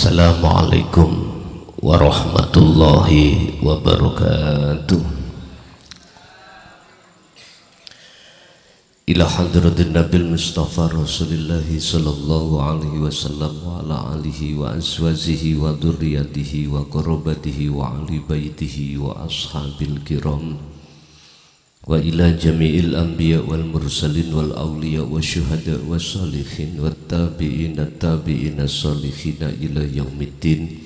Assalamualaikum warahmatullahi wabarakatuh. Ila hadratin Nabil Mustafa Rasulillahi sallallahu alaihi wasallam wa ala alihi wa azwajihi wa dzurriyyatihi wa qarabatihi wa ahli baitihi wa ashabil kiram wa ila jami'il anbiya wal mursalin wal awliya wa syuhada wa salihin wa tabi'ina tabi'ina salihina ila yaumiddin,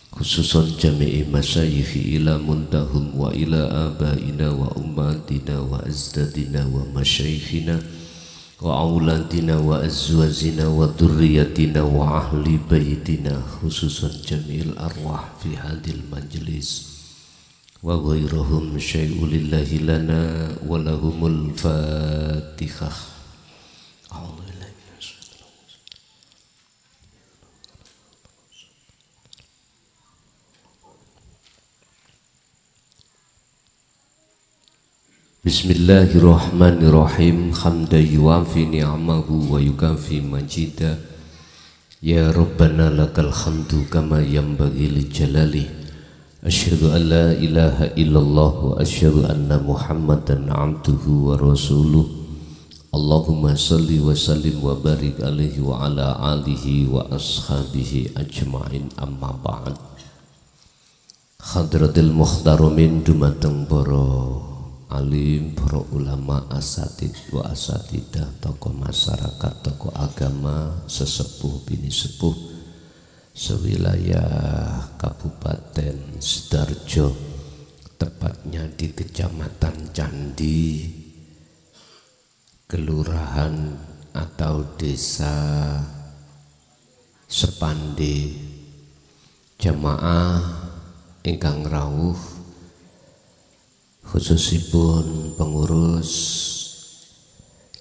khususan jami'i masyayikhi ila muntahum wa ila abaina wa ummatina wa azdadina wa masyayikhina wa auladina wa azwazina wa dhurriyyatina wa ahli baitina, khususan jami'il arwah fi hadil majlis wa ghairuhum syai'ulillahi lana wa lahumul fatihah. Bismillahirrahmanirrahim. Hamdan yuwafi ni'amahu wa yukafi majida. Ya Rabbana lakal hamdu kama yanbaghi li jalali. Asyhadu an la ilaha illallah wa asyhadu anna Muhammadan abduhu wa rasuluh. Allahumma salli wa sallim wa barik alaihi wa ala alihi wa ashabihi ajma'in, amma ba'd. Hadratil muhtaramin dumateng para alim, para ulama, asatid wa asatidah, tokoh masyarakat, tokoh agama, sesepuh bini sepuh sewilayah Kabupaten Sidoarjo, tepatnya di Kecamatan Candi, Kelurahan atau Desa Sepande, jamaah ingkang rawuh, khususipun pengurus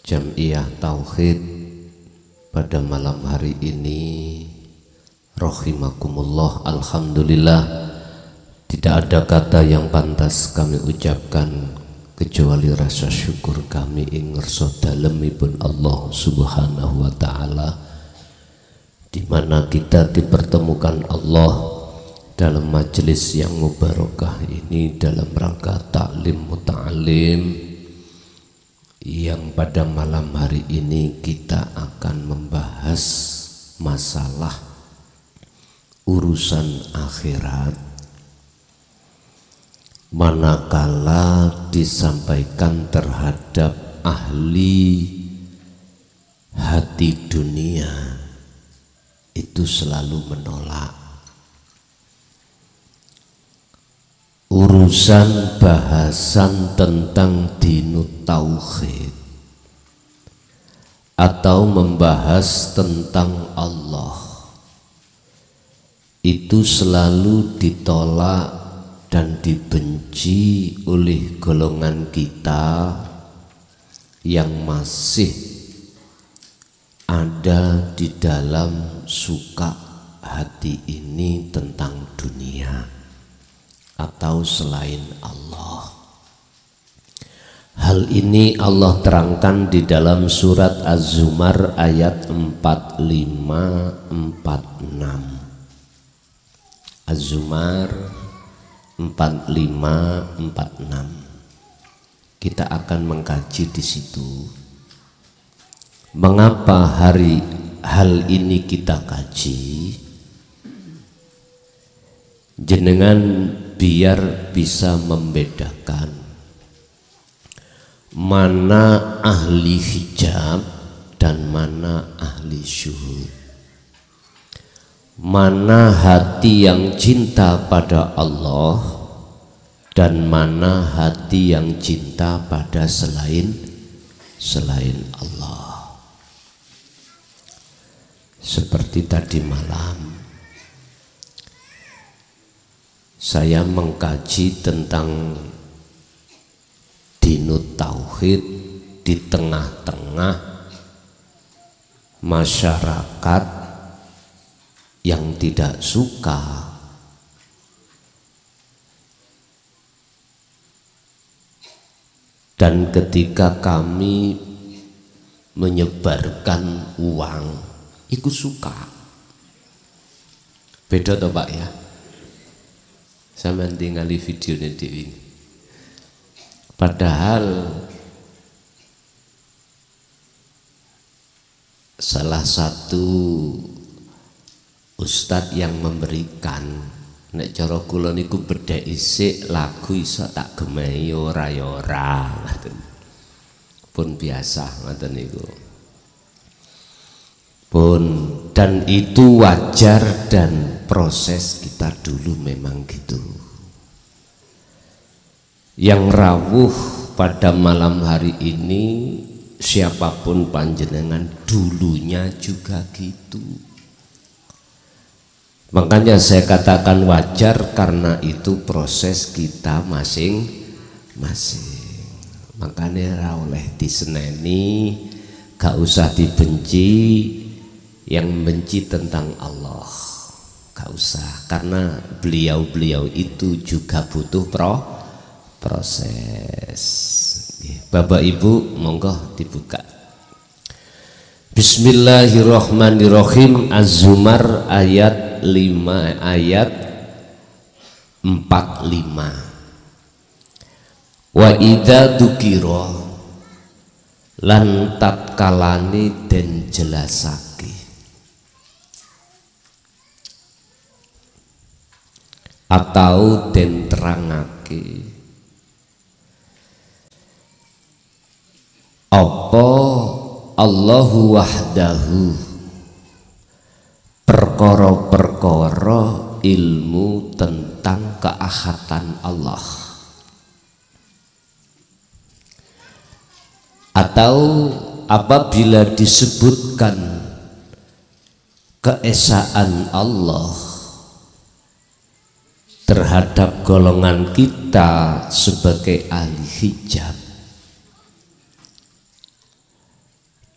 Jam'iyah Tauhid pada malam hari ini, rahimakumullah. Alhamdulillah, tidak ada kata yang pantas kami ucapkan kecuali rasa syukur kami ing ngersa dalemipun Allah Subhanahu wa taala, di mana kita dipertemukan Allah dalam majelis yang mubarakah ini dalam rangka taklim muta'alim, yang pada malam hari ini kita akan membahas masalah urusan akhirat, manakala disampaikan terhadap ahli hati dunia itu selalu menolak. Urusan bahasan tentang dinut tauhid atau membahas tentang Allah itu selalu ditolak dan dibenci oleh golongan kita yang masih ada di dalam suka hati ini tentang dunia atau selain Allah. Hal ini Allah terangkan di dalam surat Az-Zumar ayat 45-46. Az-Zumar 45-46. Kita akan mengkaji di situ. Mengapa hal ini kita kaji? Jenengan biar bisa membedakan mana ahli hijab dan mana ahli syuhud, mana hati yang cinta pada Allah dan mana hati yang cinta pada selain Allah. Seperti tadi malam saya mengkaji tentang dinut tauhid di tengah-tengah masyarakat yang tidak suka dan ketika kami menyebarkan uang ikut suka. Beda toh Pak ya. Sampeyan tingali videone dhewe. Padahal salah satu ustadz yang memberikan, nek cara kula niku bedhek isik lagu iso tak gemehi ora ya ora ngoten. Pun biasa ngoten niku. Pun dan itu wajar dan proses kita dulu memang gitu. Yang rawuh pada malam hari ini siapapun panjenengan dulunya juga gitu. Makanya saya katakan wajar karena itu proses kita masing-masing. Makanya ra oleh diseneni, gak usah dibenci. Yang membenci tentang Allah gak usah, karena beliau-beliau itu juga butuh proses. Bapak Ibu monggo dibuka. Bismillahirrahmanirrahim. Az-Zumar ayat 5 ayat 45. Wa idza dzukira lan tatkalane den jelasake atau den terangake apa Allahu wahdahu perkara-perkara ilmu tentang keahatan Allah, atau apabila disebutkan keesaan Allah terhadap golongan kita sebagai ahli hijab,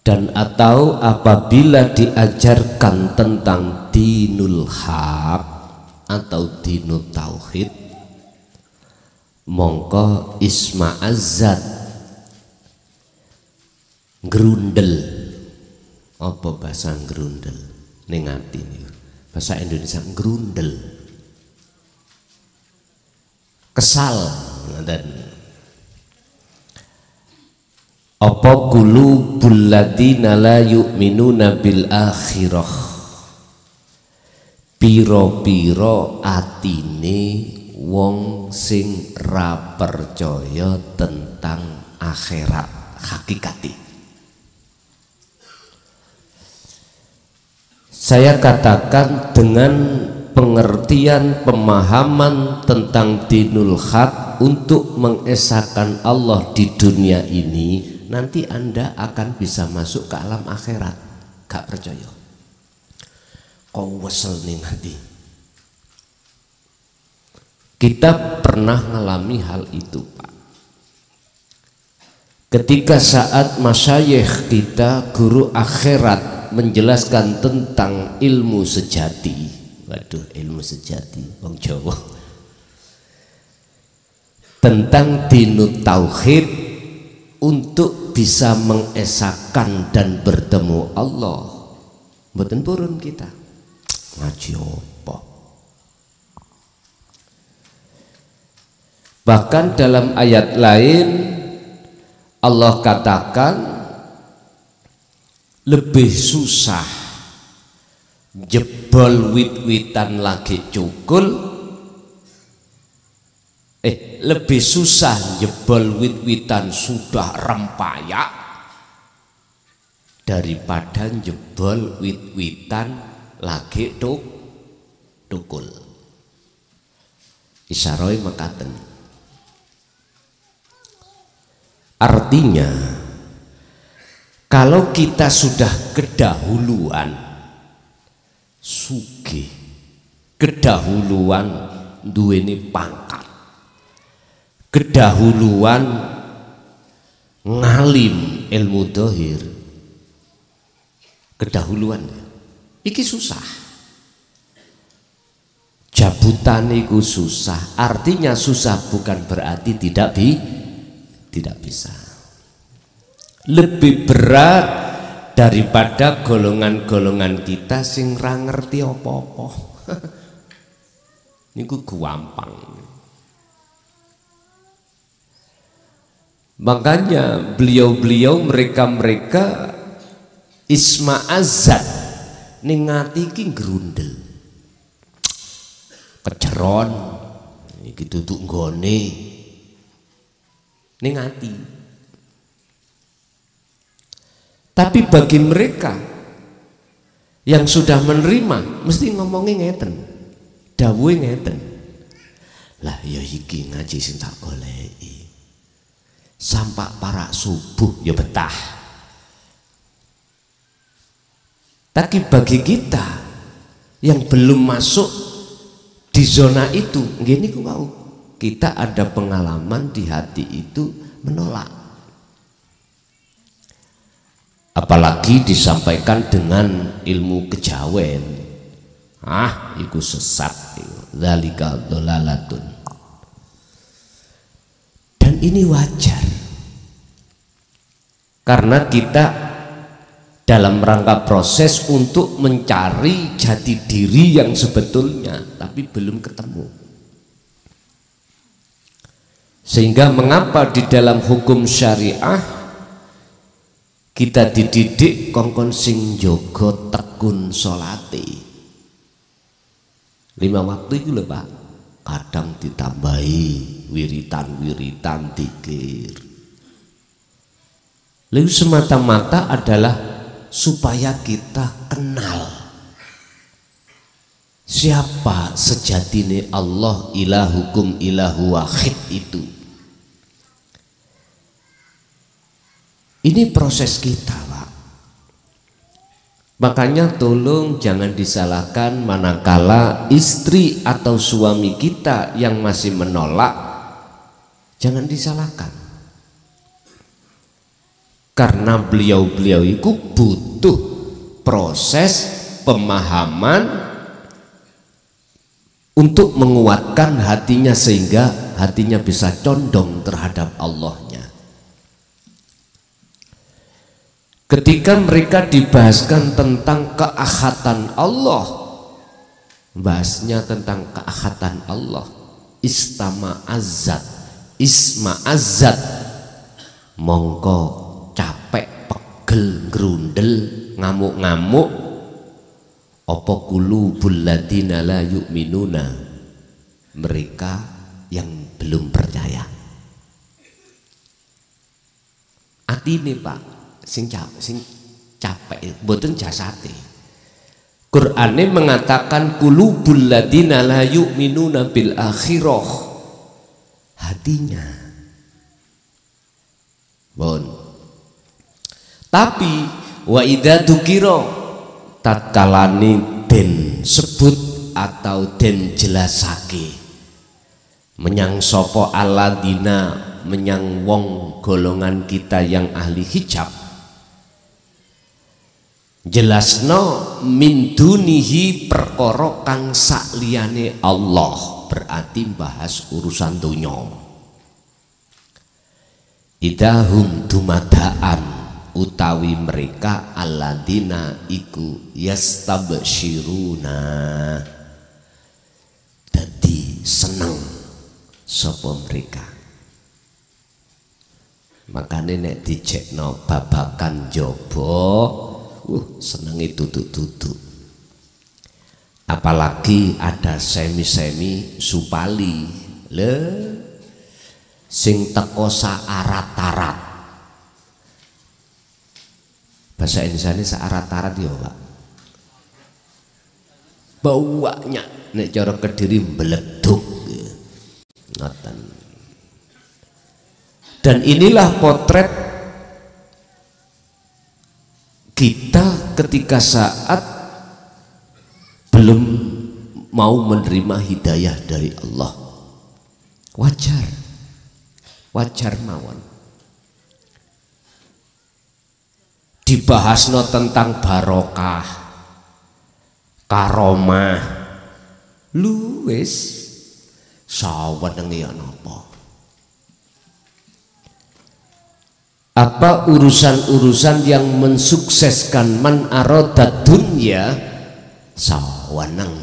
dan atau apabila diajarkan tentang dinul haq atau dinul tauhid, mongko isma azad grundel. Apa bahasa grundel ning ati niku? Bahasa Indonesia grundel. Kesal ngoten. Apa qulubul ladina la yu'minuna bil akhirah, piro-piro atine wong sing ra percaya tentang akhirat hakikati. Saya katakan dengan pengertian pemahaman tentang dinul haq untuk mengesahkan Allah di dunia ini, nanti Anda akan bisa masuk ke alam akhirat. Gak percaya? Kau wesel nih nanti. Kita pernah mengalami hal itu, Pak. Ketika saat masyayikh kita, guru akhirat, menjelaskan tentang ilmu sejati. Waduh, ilmu sejati wong Jawa. Tentang dinut tauhid untuk bisa mengesahkan dan bertemu Allah. Mboten purun kita. Ngaji apa? Bahkan dalam ayat lain Allah katakan lebih susah jebol wit-witan lagi cukul, lebih susah jebol wit-witan sudah rempayak daripada jebol wit-witan lagi tukul. Isyaroi makaten. Artinya kalau kita sudah kedahuluan sugih, kedahuluan duweni pangkat, kedahuluan ngalim ilmu dohir, kedahuluan iki susah. Jabutan iku susah. Artinya susah bukan berarti tidak bisa. Lebih berat daripada golongan-golongan kita sing ra ngerti apa-apa. niku gampang. Makanya beliau-beliau mereka isma azat ning ati iki grundel. Keceron iki duduk nggone ning ati. Tapi bagi mereka yang sudah menerima mesti ngomongnya ngeten, dawuhe ngeten. Lah ya iki ngaji sing tak goleki. Sampai para subuh ya betah. Tapi bagi kita yang belum masuk di zona itu, gini ku mau kita ada pengalaman di hati itu menolak. Apalagi disampaikan dengan ilmu kejawen. Iku sesat, dzalika dhalalatun. Dan ini wajar karena kita dalam rangka proses untuk mencari jati diri yang sebetulnya tapi belum ketemu. Sehingga mengapa di dalam hukum syariah kita dididik kongkon sing jogo tekun sholati 5 waktu itu lho Pak, kadang ditambahi wiritan-wiritan dzikir. Lalu semata-mata adalah supaya kita kenal siapa sejatine Allah ilahukum ilahu wahid itu. Ini proses kita Pak. Makanya tolong jangan disalahkan manakala istri atau suami kita yang masih menolak, jangan disalahkan. Karena beliau-beliau itu butuh proses pemahaman untuk menguatkan hatinya sehingga hatinya bisa condong terhadap Allahnya. Ketika mereka dibahaskan tentang keahatan Allah, bahasnya tentang keahatan Allah, istama azat, isma azat, mongko capek, pegel, grundel, ngamuk-ngamuk, apa qulubul ladina la yu'minuna, mereka yang belum percaya. Atine Pak sing capek mboten jasate. Qur'ane mengatakan qulubul ladina la yu'minuna bil akhirah, hatinya. Bon. Tapi wa idza dzukira tatkalane den sebut atau den jelasake menyang sapa aladina, menyang wong golongan kita yang ahli hijab, jelasno min dunihi perkara kang sakliyane Allah, berarti bahas urusan dunya. Idahum dumadaan utawi mereka alladzina iku yastabsyiruna, dadi seneng sapa mereka. Makanya nek dicekno babakan jaba senengi duduk-duduk. Apalagi ada semi-semi supali le sing teko saarat-arat. Bahasa Indonesia ini saarat-arat ya Pak. Baunya nek cara Kediri beleduk. Ngoten. Dan inilah potret kita ketika saat belum mau menerima hidayah dari Allah. Wajar mawon. Dibahasno tentang barokah, karomah, lu wis sawenenge napa? Apa urusan-urusan yang mensukseskan man arodat dunya sawanang.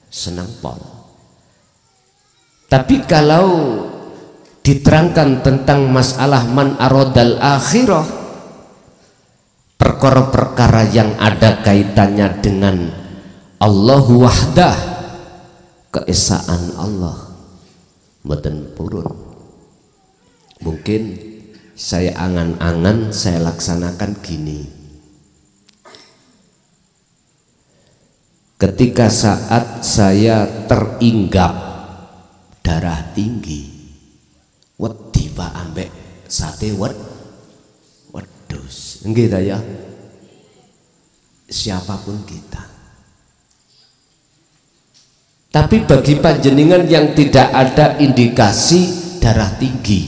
senang pol. Tapi kalau diterangkan tentang masalah man aradal akhirah, perkara-perkara yang ada kaitannya dengan Allahu wahdah, keesaan Allah, mboten purun. Mungkin saya angan-angan saya laksanakan gini. Ketika saat saya teringgap darah tinggi, wedi Pak ambek sate wedhus. Nggih ta ya? Siapapun kita. Tapi bagi panjenengan yang tidak ada indikasi darah tinggi,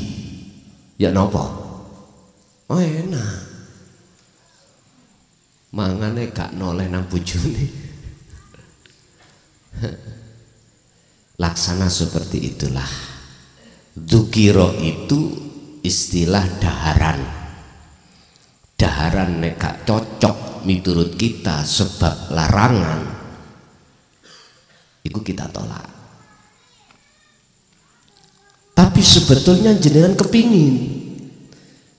ya napa? Oh enak. Mangane gak noleh nang bojone. Laksana seperti itulah. Dzukira itu istilah daharan. Daharan nek gak cocok miturut kita sebab larangan, itu kita tolak. Tapi sebetulnya jenengan kepingin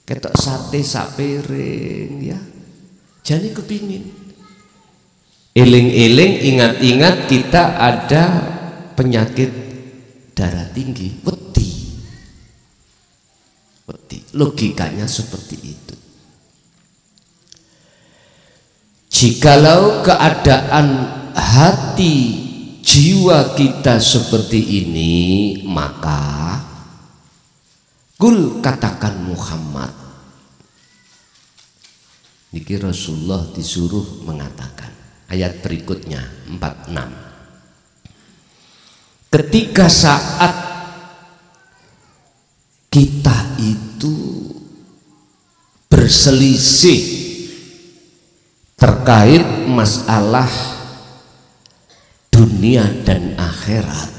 ketok sate sak piring ya, jane kepingin. Eling-eling, ingat-ingat kita ada penyakit darah tinggi, wedi. Logikanya seperti itu. Jikalau keadaan hati jiwa kita seperti ini, maka kul katakan Muhammad. Niki Rasulullah disuruh mengatakan. Ayat berikutnya 46. Ketika saat kita itu berselisih terkait masalah dunia dan akhirat,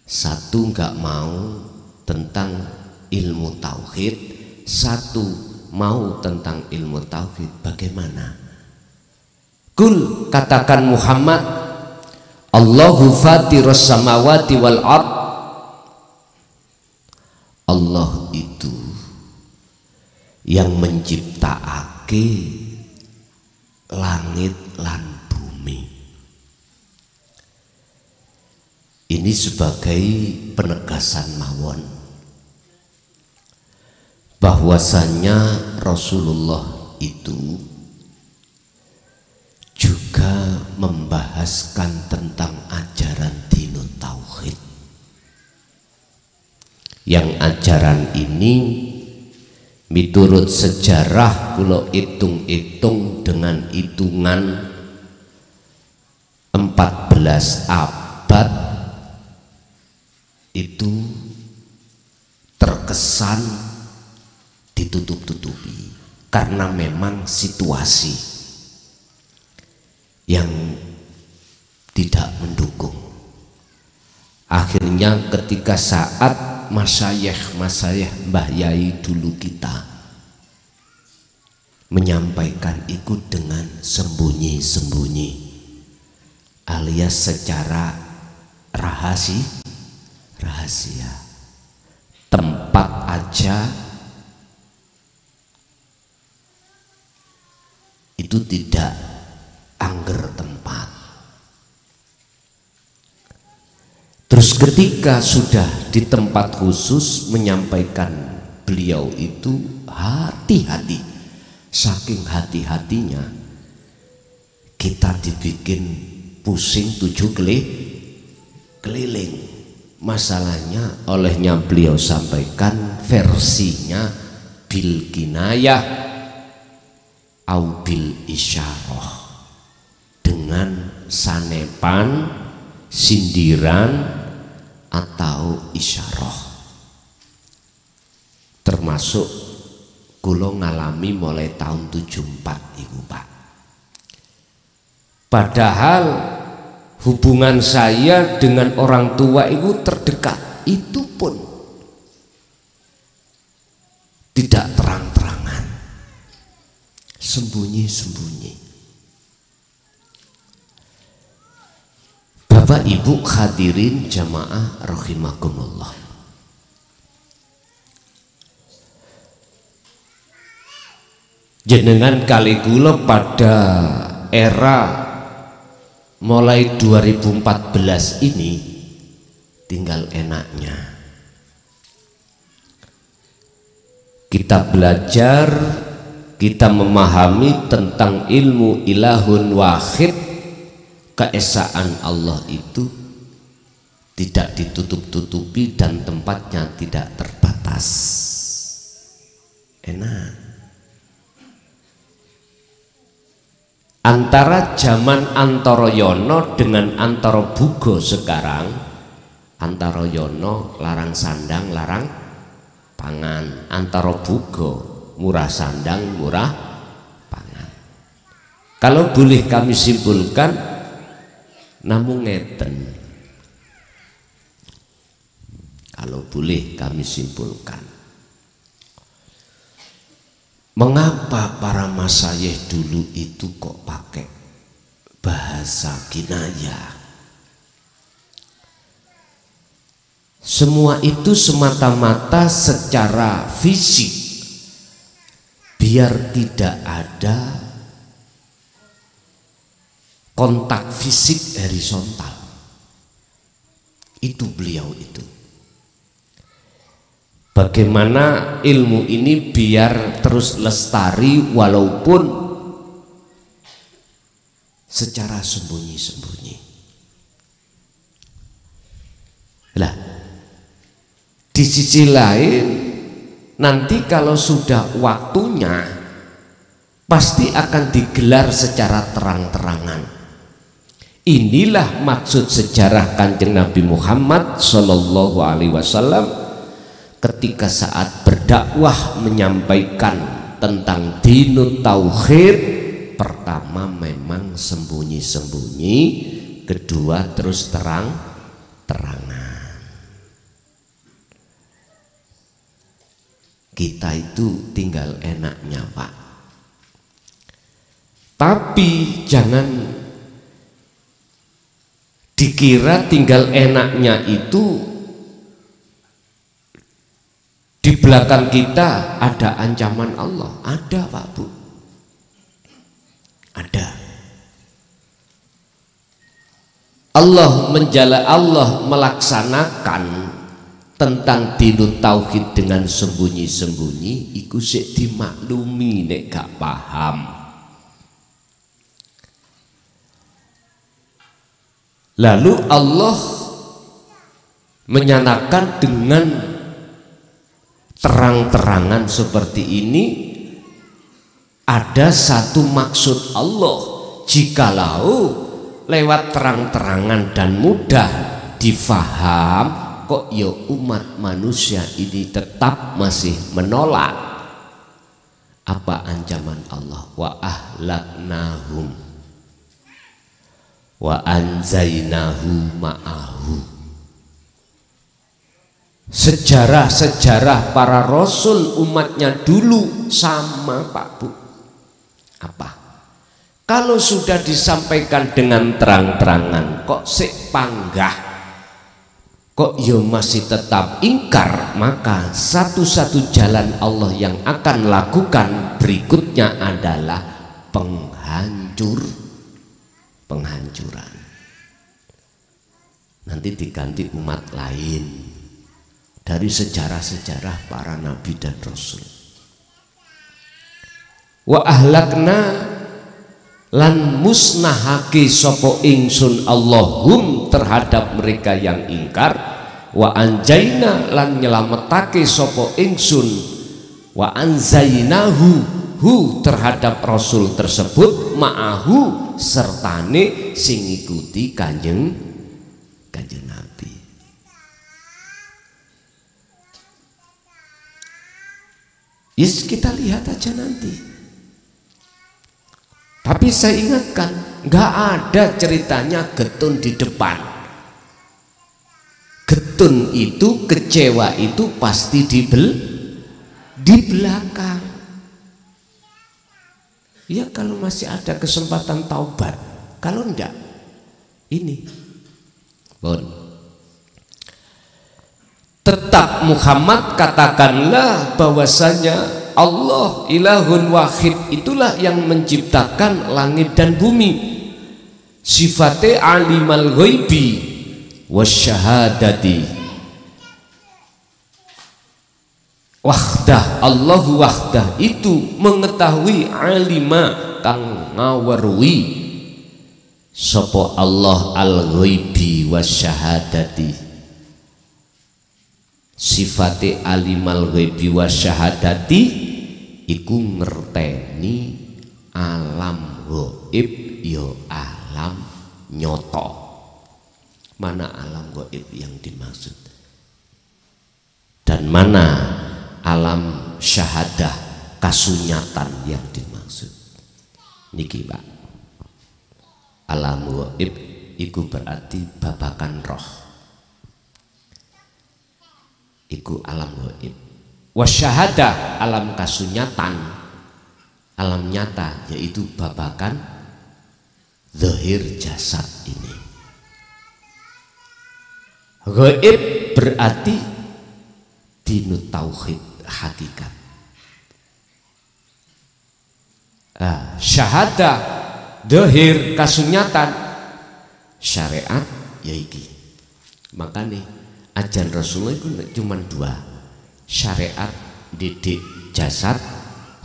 satu nggak mau tentang ilmu tauhid, satu mau tentang ilmu tauhid, bagaimana? Kul katakan Muhammad, Allahu fatirus samawati wal ard. Allah itu yang menciptaake langit lan bumi. Ini sebagai penegasan mawon bahwasanya Rasulullah itu juga membahaskan tentang ajaran dinut tauhid, yang ajaran ini miturut sejarah kula hitung-hitung dengan hitungan 14 abad itu terkesan ditutup-tutupi karena memang situasi yang tidak mendukung. Akhirnya ketika saat masyayikh Mbah Yai dulu kita menyampaikan itu dengan sembunyi-sembunyi alias secara rahasia, tempat aja itu tidak angger tempat. Terus ketika sudah di tempat khusus menyampaikan beliau itu hati-hati, saking hati-hatinya kita dibikin pusing 7 keliling. Masalahnya olehnya beliau sampaikan versinya bil kinayah au bil isyarah, dengan sanepan, sindiran atau isyarah. Termasuk kula ngalami mulai tahun 74 iku Pak. Padahal hubungan saya dengan orang tua itu terdekat, itu pun tidak terang-terangan, sembunyi-sembunyi. Bapak Ibu hadirin jamaah rahimakumullah. Jenengan kali kula pada era mulai 2014 ini tinggal enaknya kita belajar, kita memahami tentang ilmu ilahun wahid. Keesaan Allah itu tidak ditutup-tutupi dan tempatnya tidak terbatas. Enak. Antara zaman Antoroyono dengan Antorobugo sekarang, Antoroyono larang sandang, larang pangan. Antorobugo murah sandang, murah pangan. Kalau boleh kami simpulkan, namun ngeten, kalau boleh kami simpulkan, mengapa para masyayikh dulu itu kok pakai bahasa kinayah? Semua itu semata-mata secara fisik, biar tidak ada kontak fisik horizontal. Itu beliau itu. Bagaimana ilmu ini biar terus lestari walaupun secara sembunyi-sembunyi. Lah, di sisi lain nanti kalau sudah waktunya pasti akan digelar secara terang-terangan. Inilah maksud sejarah Kanjeng Nabi Muhammad Sallallahu Alaihi Wasallam ketika saat berdakwah menyampaikan tentang dinut tauhid. Pertama memang sembunyi-sembunyi, kedua terus terang-terangan. Kita itu tinggal enaknya, Pak. Tapi jangan dikira tinggal enaknya itu di belakang kita ada ancaman Allah. Ada, Pak Bu, ada. Allah melaksanakan tentang dinut tauhid dengan sembunyi-sembunyi, iku sik dimaklumi nek gak paham. Lalu Allah menyatakan dengan terang-terangan seperti ini, ada satu maksud Allah. Jikalau lewat terang-terangan dan mudah difaham, kok ya umat manusia ini tetap masih menolak. Apa ancaman Allah? Wa ahlaknahum wa anzainahu ma'ahu. Sejarah-sejarah para rasul umatnya dulu sama, Pak Bu. Apa? Kalau sudah disampaikan dengan terang-terangan kok sik panggah, kok yo masih tetap ingkar, maka satu-satu jalan Allah yang akan lakukan berikutnya adalah penghancuran. Nanti diganti umat lain dari sejarah-sejarah para nabi dan rasul. Wa ahlakna lan musnahake sapa ingsun Allahum terhadap mereka yang ingkar, wa anjaina lan nyelametake sapa ingsun, wa anzainahu terhadap rasul tersebut, ma'ahu sertane sing ikuti kanjeng Nabi. Yes, kita lihat aja nanti. Tapi saya ingatkan, nggak ada ceritanya getun di depan. Getun itu, kecewa itu pasti di belakang. Ya kalau masih ada kesempatan taubat, kalau enggak ini Tetap Muhammad katakanlah bahwasanya Allah ilahun wahid, itulah yang menciptakan langit dan bumi. Sifatnya alimal ghaibi wasyahadati wahdah. Allahu wahdah itu mengetahui, alima kang ngawerui sapa Allah al ghaibi wasyahadati. Sifate alimal ghaibi wasyahadati iku ngerteni alam ghaib ya alam nyoto. Mana alam ghaib yang dimaksud dan mana alam syahadah kasunyatan yang dimaksud? Niki Pak, alam ghaib iku berarti babakan roh, iku alam ghaib. Wasyahadah alam kasunyatan, alam nyata, yaitu babakan zahir jasad ini. Ghaib berarti dinu tauhid hakikat. Syahadah zahir kasunyatan syariat yaiki. Makanya ajaran Rasulullah itu cuma dua, syariat didik jasad,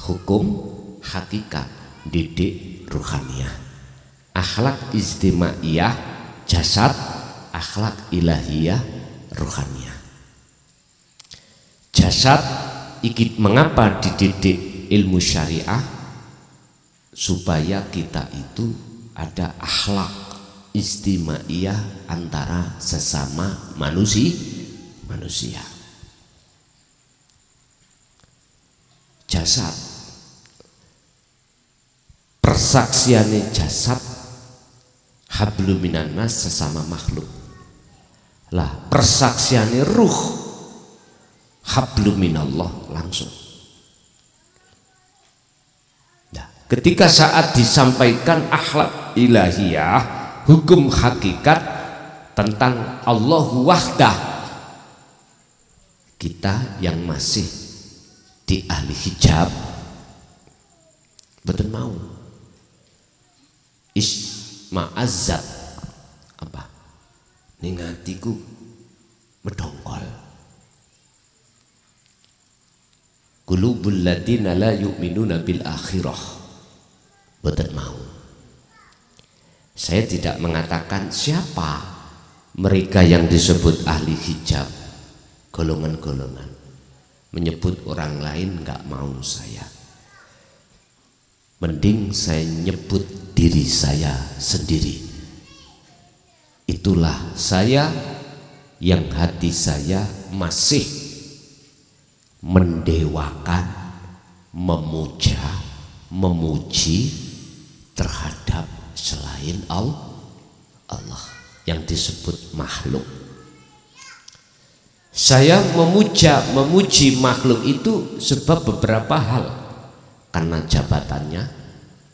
hukum hakikat didik ruhaniyah. Akhlak istimaiyah jasad, akhlak ilahiyah ruhaniyah. Jasad ikut mengapa dididik ilmu syariah? Supaya kita itu ada akhlak istimaiyah antara sesama manusia. Jasad, persaksiannya jasad hablum minan nas, sesama makhluk. Lah persaksiannya ruh hablum minallah langsung. Nah, ketika saat disampaikan akhlak ilahiyah, hukum hakikat tentang Allahu wahdah, kita yang masih di ahli hijab betul mau isma'azzat apa ningatiku medongkol qulubul ladina la yu'minuna bil akhirah betul mau. Saya tidak mengatakan siapa mereka yang disebut ahli hijab, golongan-golongan menyebut orang lain nggak mau saya. Mending saya nyebut diri saya sendiri. Itulah saya yang hati saya masih mendewakan, memuja, memuji terhadap selain Allah yang disebut makhluk. Saya memuji makhluk itu sebab beberapa hal, karena jabatannya,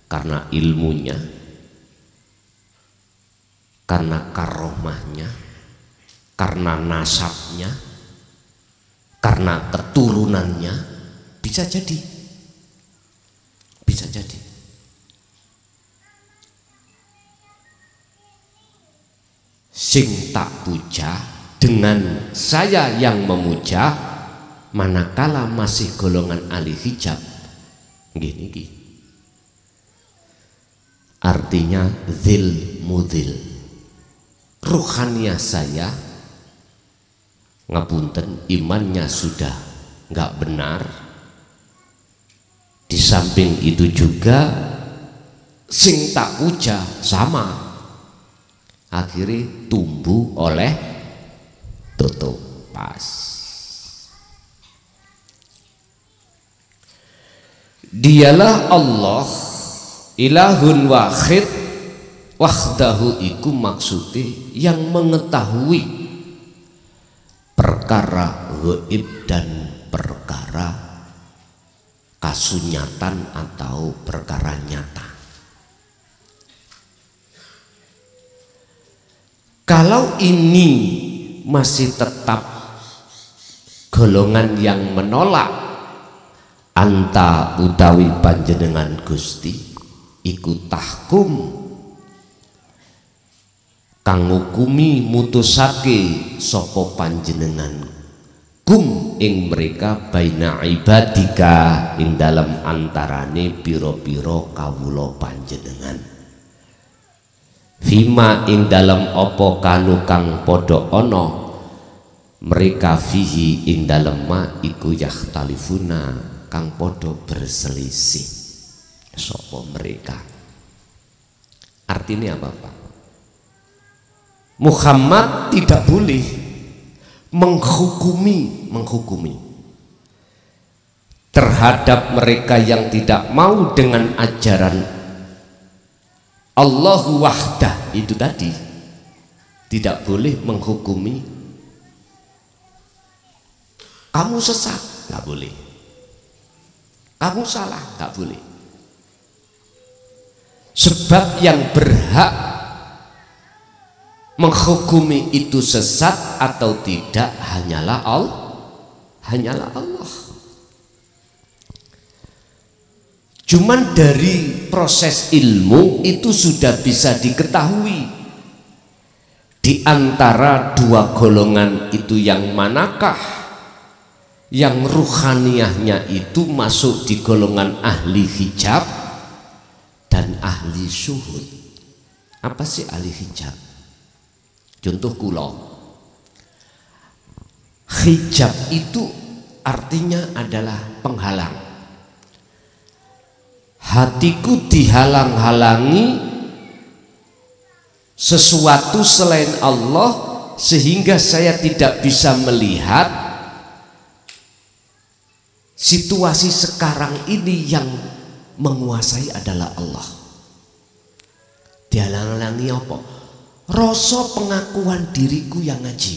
karena ilmunya, karena karomahnya, karena nasabnya, karena keturunannya. Bisa jadi sing tak puja dengan saya yang memuja manakala masih golongan ahli hijab gini. Artinya zil mudil, ruhaniyah saya ngapunten, imannya sudah nggak benar. Di samping itu juga sing tak puja sama, akhirnya tumbuh oleh tutup pas. Dialah Allah ilahun wahid wahdahu, iku maksudnya yang mengetahui perkara gaib dan perkara kasunyatan atau perkara nyata. Kalau ini masih tetap golongan yang menolak, anta utawi panjenengan Gusti iku tahkum kang ngukumi mutusake sapa panjenengan kum ing mereka baina ibadika ing dalam antarane piro-piro kawula panjenengan fima ing dalam opo kanu kang podo ono mereka fihi ing dalam ma iku yakhtalifuna kang podo berselisih sopo mereka. Artinya apa Pak? Muhammad tidak boleh menghukumi terhadap mereka yang tidak mau dengan ajaran Allahu wahdah itu tadi. Tidak boleh menghukumi kamu sesat, nggak boleh, kamu salah, nggak boleh. Sebab yang berhak menghukumi itu sesat atau tidak hanyalah Allah. Cuman dari proses ilmu itu sudah bisa diketahui di antara dua golongan itu yang manakah yang ruhaniyahnya itu masuk di golongan ahli hijab dan ahli syuhud. Apa sih ahli hijab? Contoh kula, hijab itu artinya adalah penghalang. Hatiku dihalang-halangi sesuatu selain Allah sehingga saya tidak bisa melihat situasi sekarang ini yang menguasai adalah Allah. Dihalang-halangi apa? Rasa pengakuan diriku yang ngaji,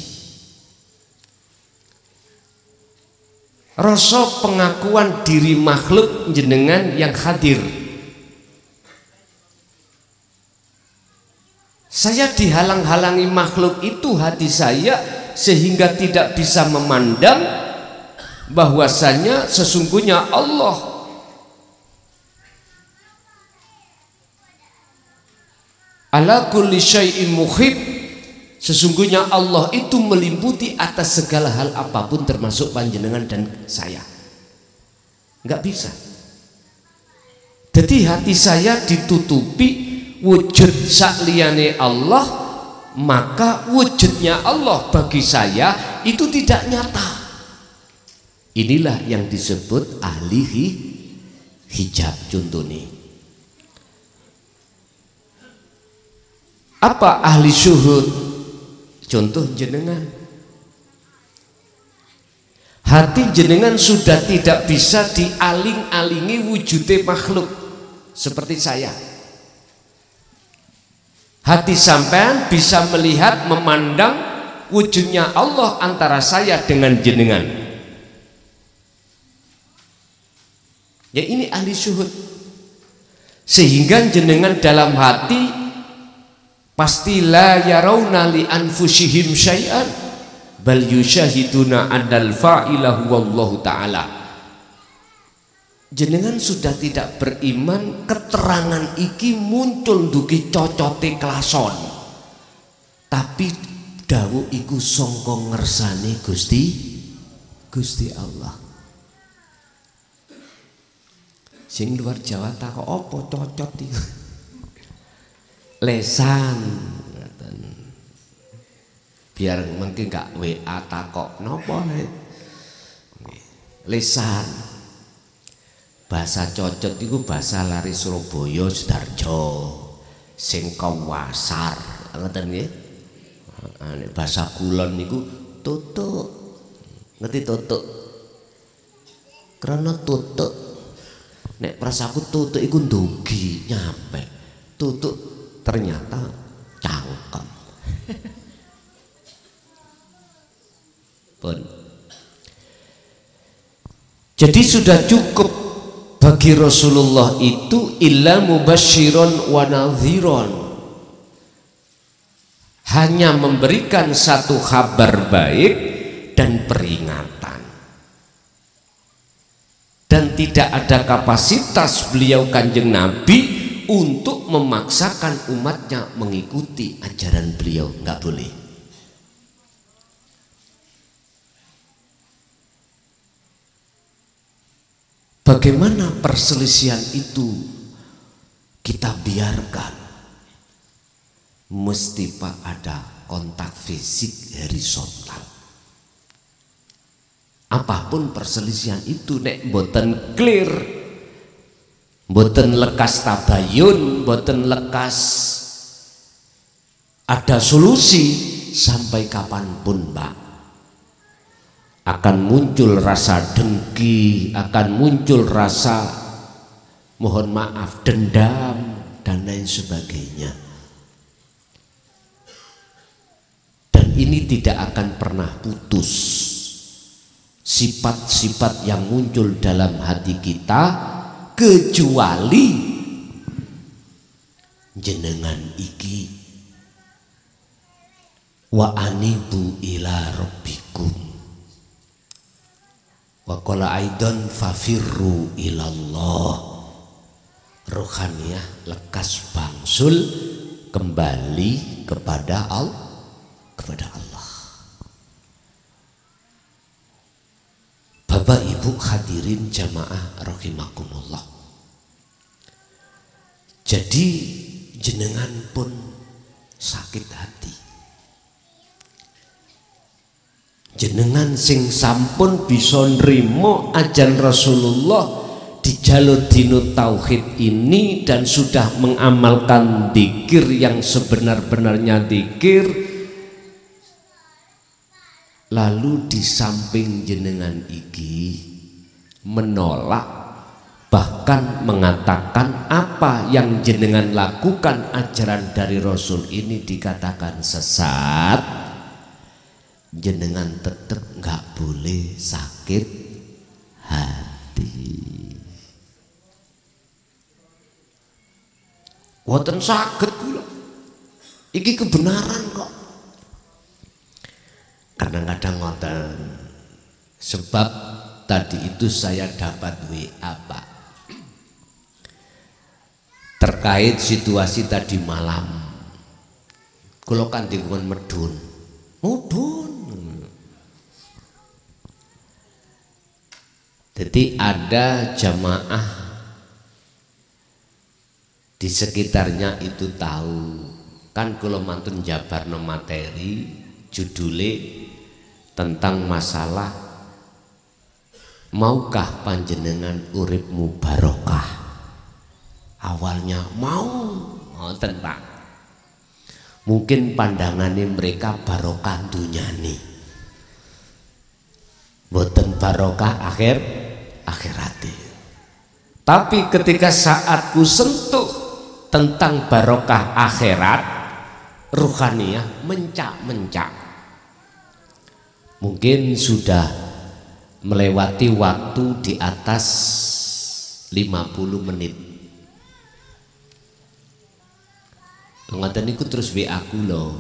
rasa pengakuan diri makhluk jenengan yang hadir. Saya dihalang-halangi makhluk itu hati saya sehingga tidak bisa memandang bahwasanya sesungguhnya Allah ala kulli syai'in muhib, sesungguhnya Allah itu meliputi atas segala hal apapun termasuk panjenengan dan saya. Nggak bisa. Jadi hati saya ditutupi wujud sakliyane Allah, maka wujudnya Allah bagi saya itu tidak nyata. Inilah yang disebut ahli hijab. Contohnya apa ahli syuhud? Contoh jenengan, hati jenengan sudah tidak bisa dialing-alingi wujudnya makhluk seperti saya. Hati sampean bisa melihat, memandang wujudnya Allah antara saya dengan jenengan. Ya ini ahli syuhud. Sehingga jenengan dalam hati pasti la yarawna li anfusihim syai'an bal yusyahiduna andal fa'ilahu wallahu ta'ala. Jenengan sudah tidak beriman keterangan iki muncul dugi cocote klason, tapi dawuh iku sangka ngersane Gusti Allah. Sing luar Jawa takok apa cocot iki? Lesan, biar mungkin gak WA takok nopo lesan. Bahasa cocot itu bahasa lari Surabaya Sidoarjo sing kawasar, ngoten nggih. Bahasa kulon niku tutuk, ngerti tutuk? Karena tutuk, nek prasaku tutuk iku ndugi nyampe, tutuk ternyata cangkem. Pun. Jadi sudah cukup bagi Rasulullah itu illa mubasyiron wa nadhiron, hanya memberikan satu kabar baik dan peringatan, dan tidak ada kapasitas beliau Kanjeng Nabi untuk memaksakan umatnya mengikuti ajaran beliau, nggak boleh. Bagaimana perselisihan itu kita biarkan? Mesti Pak ada kontak fisik horizontal. Apapun perselisihan itu nek boten clear, boten lekas tabayun, boten lekas ada solusi, sampai kapanpun Pak akan muncul rasa dengki, akan muncul rasa mohon maaf dendam dan lain sebagainya. Dan ini tidak akan pernah putus. Sifat-sifat yang muncul dalam hati kita, kecuali jenengan iki wa anibu ila rabbikum wa qala aidan fafirru ilallah. Rohaniyah lekas bangsul kembali kepada Allah. Bapak Ibu hadirin jamaah rahimakumullah. Jadi jenengan pun sakit hati. Jenengan sing sampun bisa nrimo ajan Rasulullah di jalur dino tauhid ini dan sudah mengamalkan dzikir yang sebenar-benarnya dzikir, lalu di samping jenengan iki menolak, bahkan mengatakan apa yang jenengan lakukan ajaran dari Rasul ini dikatakan sesat, jenengan tetap nggak boleh sakit hati. Wonten saged kula, iki kebenaran kok. Kadang-kadang ngoten, sebab tadi itu saya dapat WA Pak terkait situasi tadi malam. Kula kan dikon medun. Jadi ada jamaah di sekitarnya itu tahu, kan kula mantun jabarno materi judule tentang masalah maukah panjenengan uripmu barokah. Awalnya mau Pak, mungkin pandangannya mereka barokah dunyani, boten barokah akhirati. Tapi ketika saat ku sentuh tentang barokah akhirat, ruhaniyah mencak-mencak. Mungkin sudah melewati waktu di atas 50 menit. Ngoten niku terus WA kula.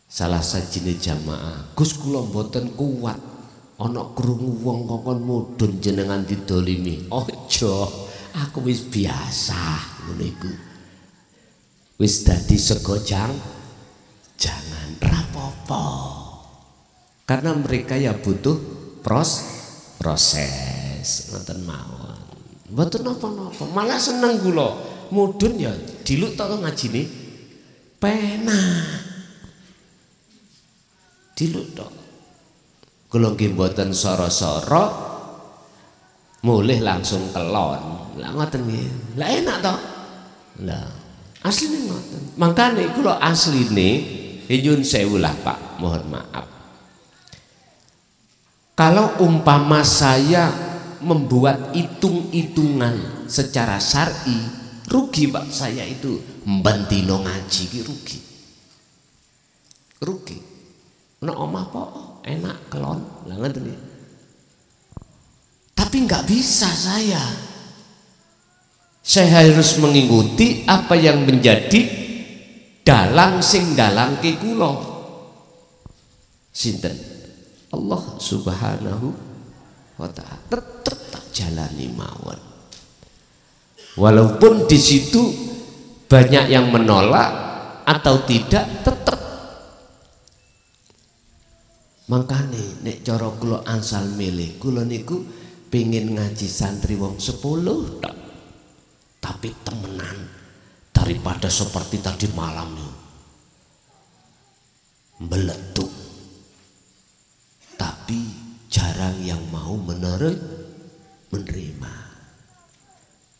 Salah sajine jamaah, Gus kula mboten kuat. Ana krungu wong kongkon mudhun jenengan didolimi. Ojo, aku wis biasa ngono iku. Wis dadi sego jangan rapopo. Karena mereka ya butuh proses ngoten mawon. Mboten napa-napa, malah seneng kula. Mudhun ya diluk to ngajine. Penak. Diluk to. Kula nggih mboten soro-soro, mulih langsung kelon. Lah ngoten nggih. Lah enak to. Lah asline ngoten. Mangkane kula asline nyuwun sewu lah Pak, mohon maaf. Kalau umpama saya membuat hitung-hitungan secara syar'i, rugi Pak saya itu mbantino ngaji ki rugi. Rugi. Nek omah po enak kelon, lah ngoten iki. Tapi nggak bisa saya. Saya harus mengikuti apa yang menjadi dalang sing dalangke kula sinten? Allah Subhanahu wa ta'ala. Tetep tak jalani mawon. Walaupun di situ banyak yang menolak atau tidak, tetep. Makane nek cara kula ansal milih, kula niku pengen ngaji santri wong 10 tok. Tapi temenan daripada seperti tadi malam meletup. Tapi jarang yang mau menerima.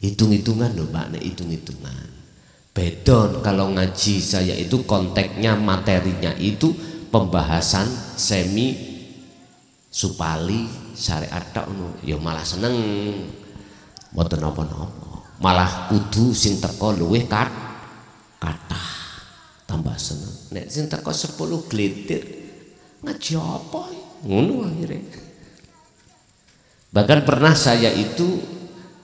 Hitung-hitungan loh Pak, nek hitung-hitungan. Bedon kalau ngaji saya itu konteksnya, materinya itu pembahasan semi supali syariat tok ngono ya malah seneng mboten napa-napa, malah kudu sing teko luwih kathah tambah seneng. Nek sing teko 10 gletir ngaji apa ngono akhirnya. Bahkan pernah saya itu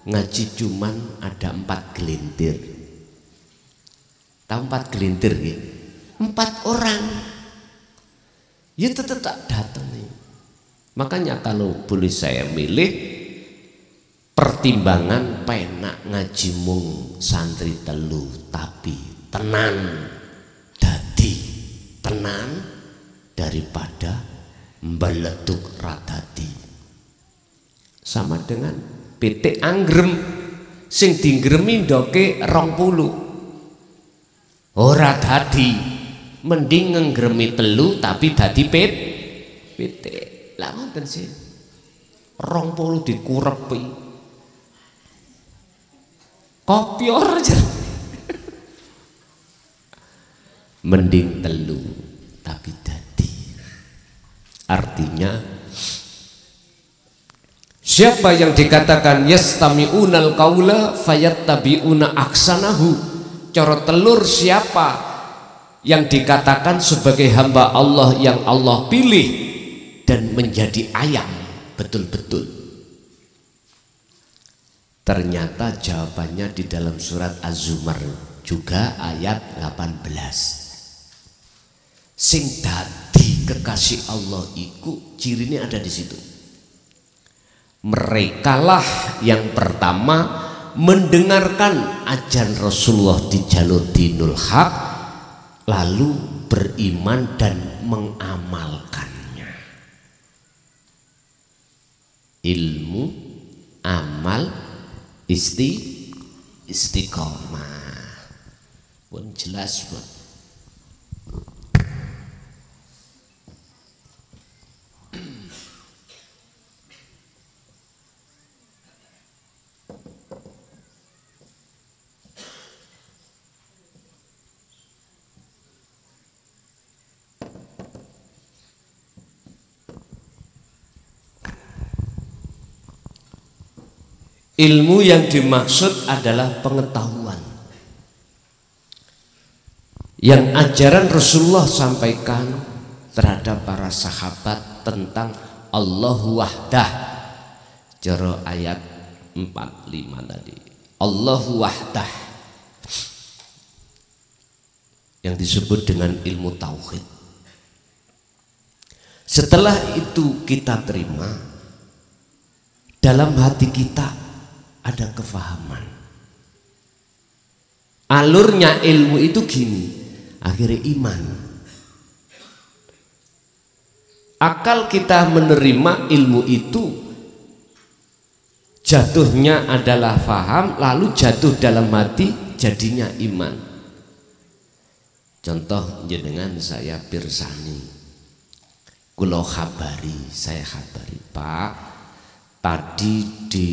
ngaji cuman ada 4 gelintir. Tahu 4 gelintir gitu? 4 orang ya tetap tak datang nih. Makanya kalau boleh saya milih, pertimbangan penak ngaji mung santri telu tapi tenan dadi tenan daripada mbeletuk radati. Sama dengan PT anggrem sing dinggremi ndoke 20 ora dadi. Mending nggremi telu tapi dadi PT. Lah ngoten sih. 20 dikurepi. Kopior aja. Mending telu tapi dadi. Artinya siapa yang dikatakan yastami'unal qaula fayattabi'una aksanahu, cara telur siapa yang dikatakan sebagai hamba Allah yang Allah pilih dan menjadi ayam betul-betul. Ternyata jawabannya di dalam surat Az-Zumar juga ayat 18. Sing dadi kekasih Allah iku cirine ada di situ. Merekalah yang pertama mendengarkan ajaran Rasulullah di jalur dinul haq, lalu beriman dan mengamalkannya. Ilmu, amal, istiqomah. Pun jelas pun. Ilmu yang dimaksud adalah pengetahuan yang ajaran Rasulullah sampaikan terhadap para sahabat tentang Allahu wahdah. Jero ayat 45 tadi. Allahu wahdah yang disebut dengan ilmu tauhid. Setelah itu kita terima, dalam hati kita ada kefahaman. Alurnya ilmu itu gini, akhirnya iman. Akal kita menerima ilmu itu, jatuhnya adalah faham, lalu jatuh dalam hati, jadinya iman. Contoh jenengan saya pirsani, kulo khabari, saya khabari, Pak, tadi di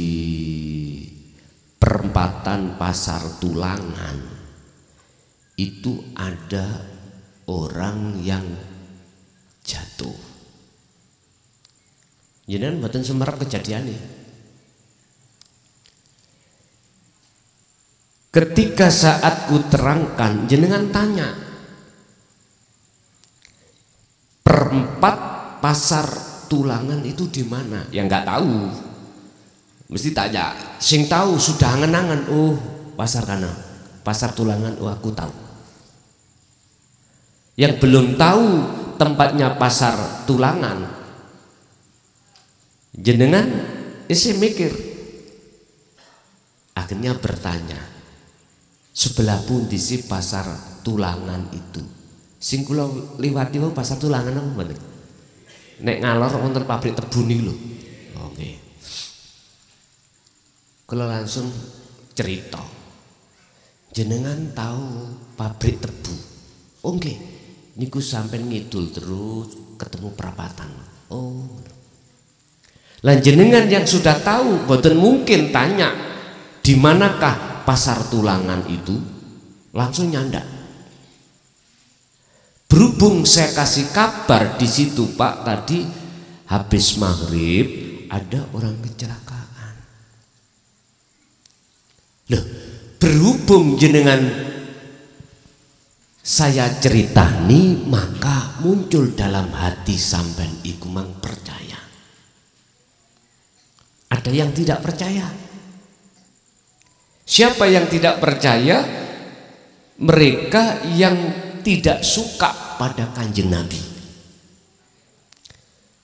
perempatan Pasar Tulangan itu ada orang yang jatuh. Jenengan mboten semerap kejadiannya. Ketika saat ku terangkan, jenengan tanya, perempat Pasar Tulangan itu di mana? Ya nggak tahu. Mesti tanya, sing tahu sudah angen-angen, oh pasar kana, Pasar Tulangan, oh aku tahu. yang belum tahu tempatnya pasar Tulangan, jenengan isi mikir, akhirnya bertanya, sebelah pundi sih pasar Tulangan itu? Sing kula liwati wae pasar Tulangan apa mboten? Nek ngalor wonten pabrik tebu niku lho. Oke. Kula langsung cerita. Jenengan tahu pabrik tebu? Oke. Niku sampean ngidul terus ketemu perapatan. Oh. Lan jenengan yang sudah tahu mboten mungkin tanya di manakah pasar Tulangan itu, langsung nyandak. Berhubung saya kasih kabar di situ, Pak, tadi habis maghrib ada orang kecelakaan. Loh, berhubung jenengan saya ceritani, maka muncul dalam hati sampean iku mang percaya. Ada yang tidak percaya. Siapa yang tidak percaya? Mereka yang tidak suka pada Kanjeng Nabi.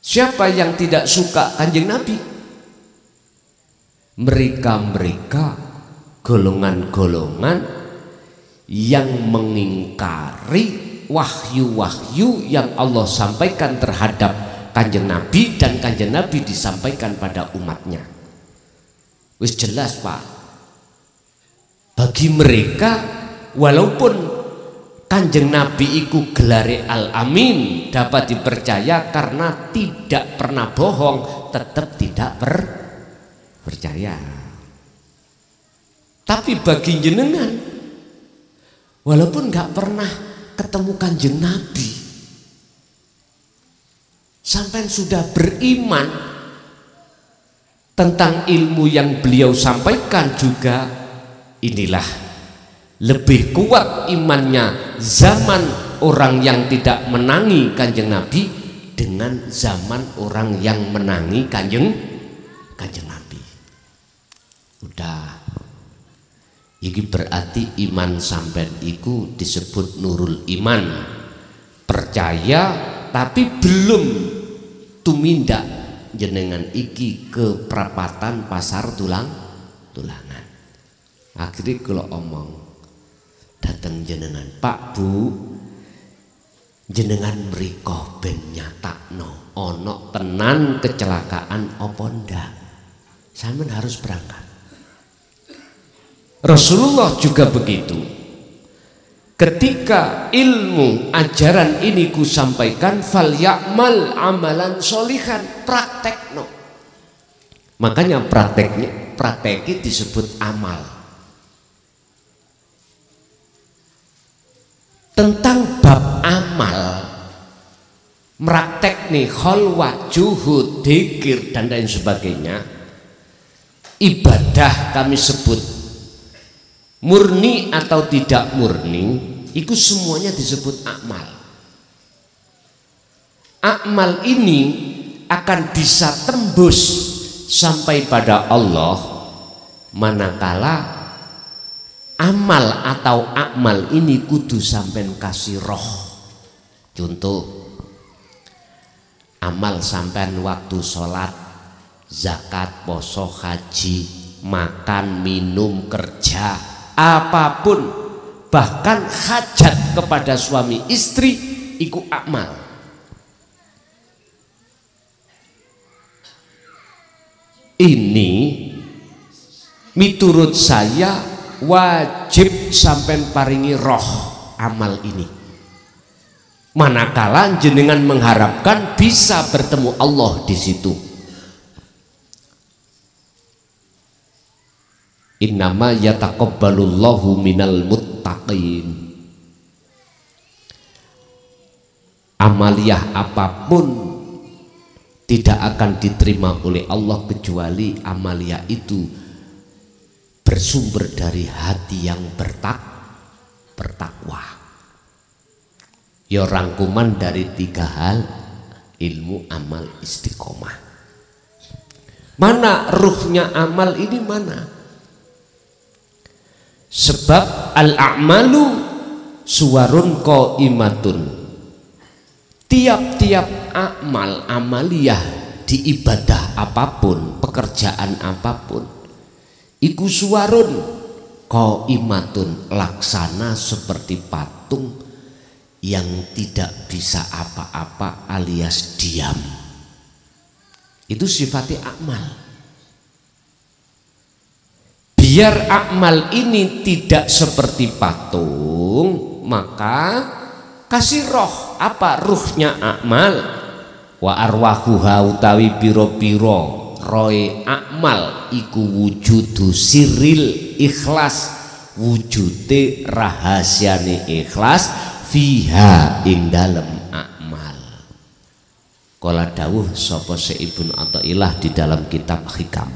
Siapa yang tidak suka Kanjeng Nabi? Mereka-mereka golongan-golongan yang mengingkari wahyu-wahyu yang Allah sampaikan terhadap Kanjeng Nabi dan Kanjeng Nabi disampaikan pada umatnya. Wis jelas, Pak. Bagi mereka, walaupun Kanjeng Nabi iku gelare Al-Amin, dapat dipercaya karena tidak pernah bohong, tetap tidak percaya. Tapi bagi jenengan, walaupun gak pernah ketemu Kanjeng Nabi, sampai sudah beriman tentang ilmu yang beliau sampaikan juga, inilah lebih kuat imannya zaman orang yang tidak menangi Kanjeng Nabi dengan zaman orang yang menangi Kanjeng Nabi. Udah, ini berarti iman sampean iku disebut nurul iman, percaya tapi belum tumindak jenengan iki ke perapatan pasar Tulangan. Akhirnya kalau omong datang jenengan, Pak Bu, jenengan mriko ben nyatakno ono tenan kecelakaan apa ndak, sampean harus berangkat. Rasulullah juga begitu. Ketika ilmu ajaran ini ku sampaikan, fal ya'mal amalan sholihan, praktekno. Makanya prakteknya disebut amal. Tentang bab amal, meraktek nih kholwah, juhud, dzikir dan lain sebagainya, ibadah kami sebut murni atau tidak murni, itu semuanya disebut amal. Amal ini akan bisa tembus sampai pada Allah manakala amal atau akmal ini kudu sampean kasih roh. Contoh, amal sampean waktu sholat, zakat, poso, haji, makan, minum, kerja, apapun, bahkan hajat kepada suami istri, iku akmal. Ini miturut saya wajib sampai paringi roh amal ini, manakala jenengan mengharapkan bisa bertemu Allah di situ. Innama yataqabbalullahu minal muttaqin. Amaliyah apapun tidak akan diterima oleh Allah kecuali amaliyah itu bersumber dari hati yang bertakwa. Ya rangkuman dari 3 hal, ilmu, amal, istiqomah. Mana ruhnya amal ini mana? Sebab al-a'malu suwarun qaimatun tiap-tiap amal amaliyah di ibadah apapun, pekerjaan apapun, iku suwarun qaimatun, laksana seperti patung yang tidak bisa apa-apa alias diam. Itu sifatnya amal. Biar amal ini tidak seperti patung, maka kasih roh. Apa ruhnya amal? Wa arwahuha utawi piro-piro roe amal iku wujudu siril ikhlas, wujude rahasiane ikhlas fiha ing dalem amal. Kala dawuh sapa Ibnu Athaillah di dalam kitab Hikam.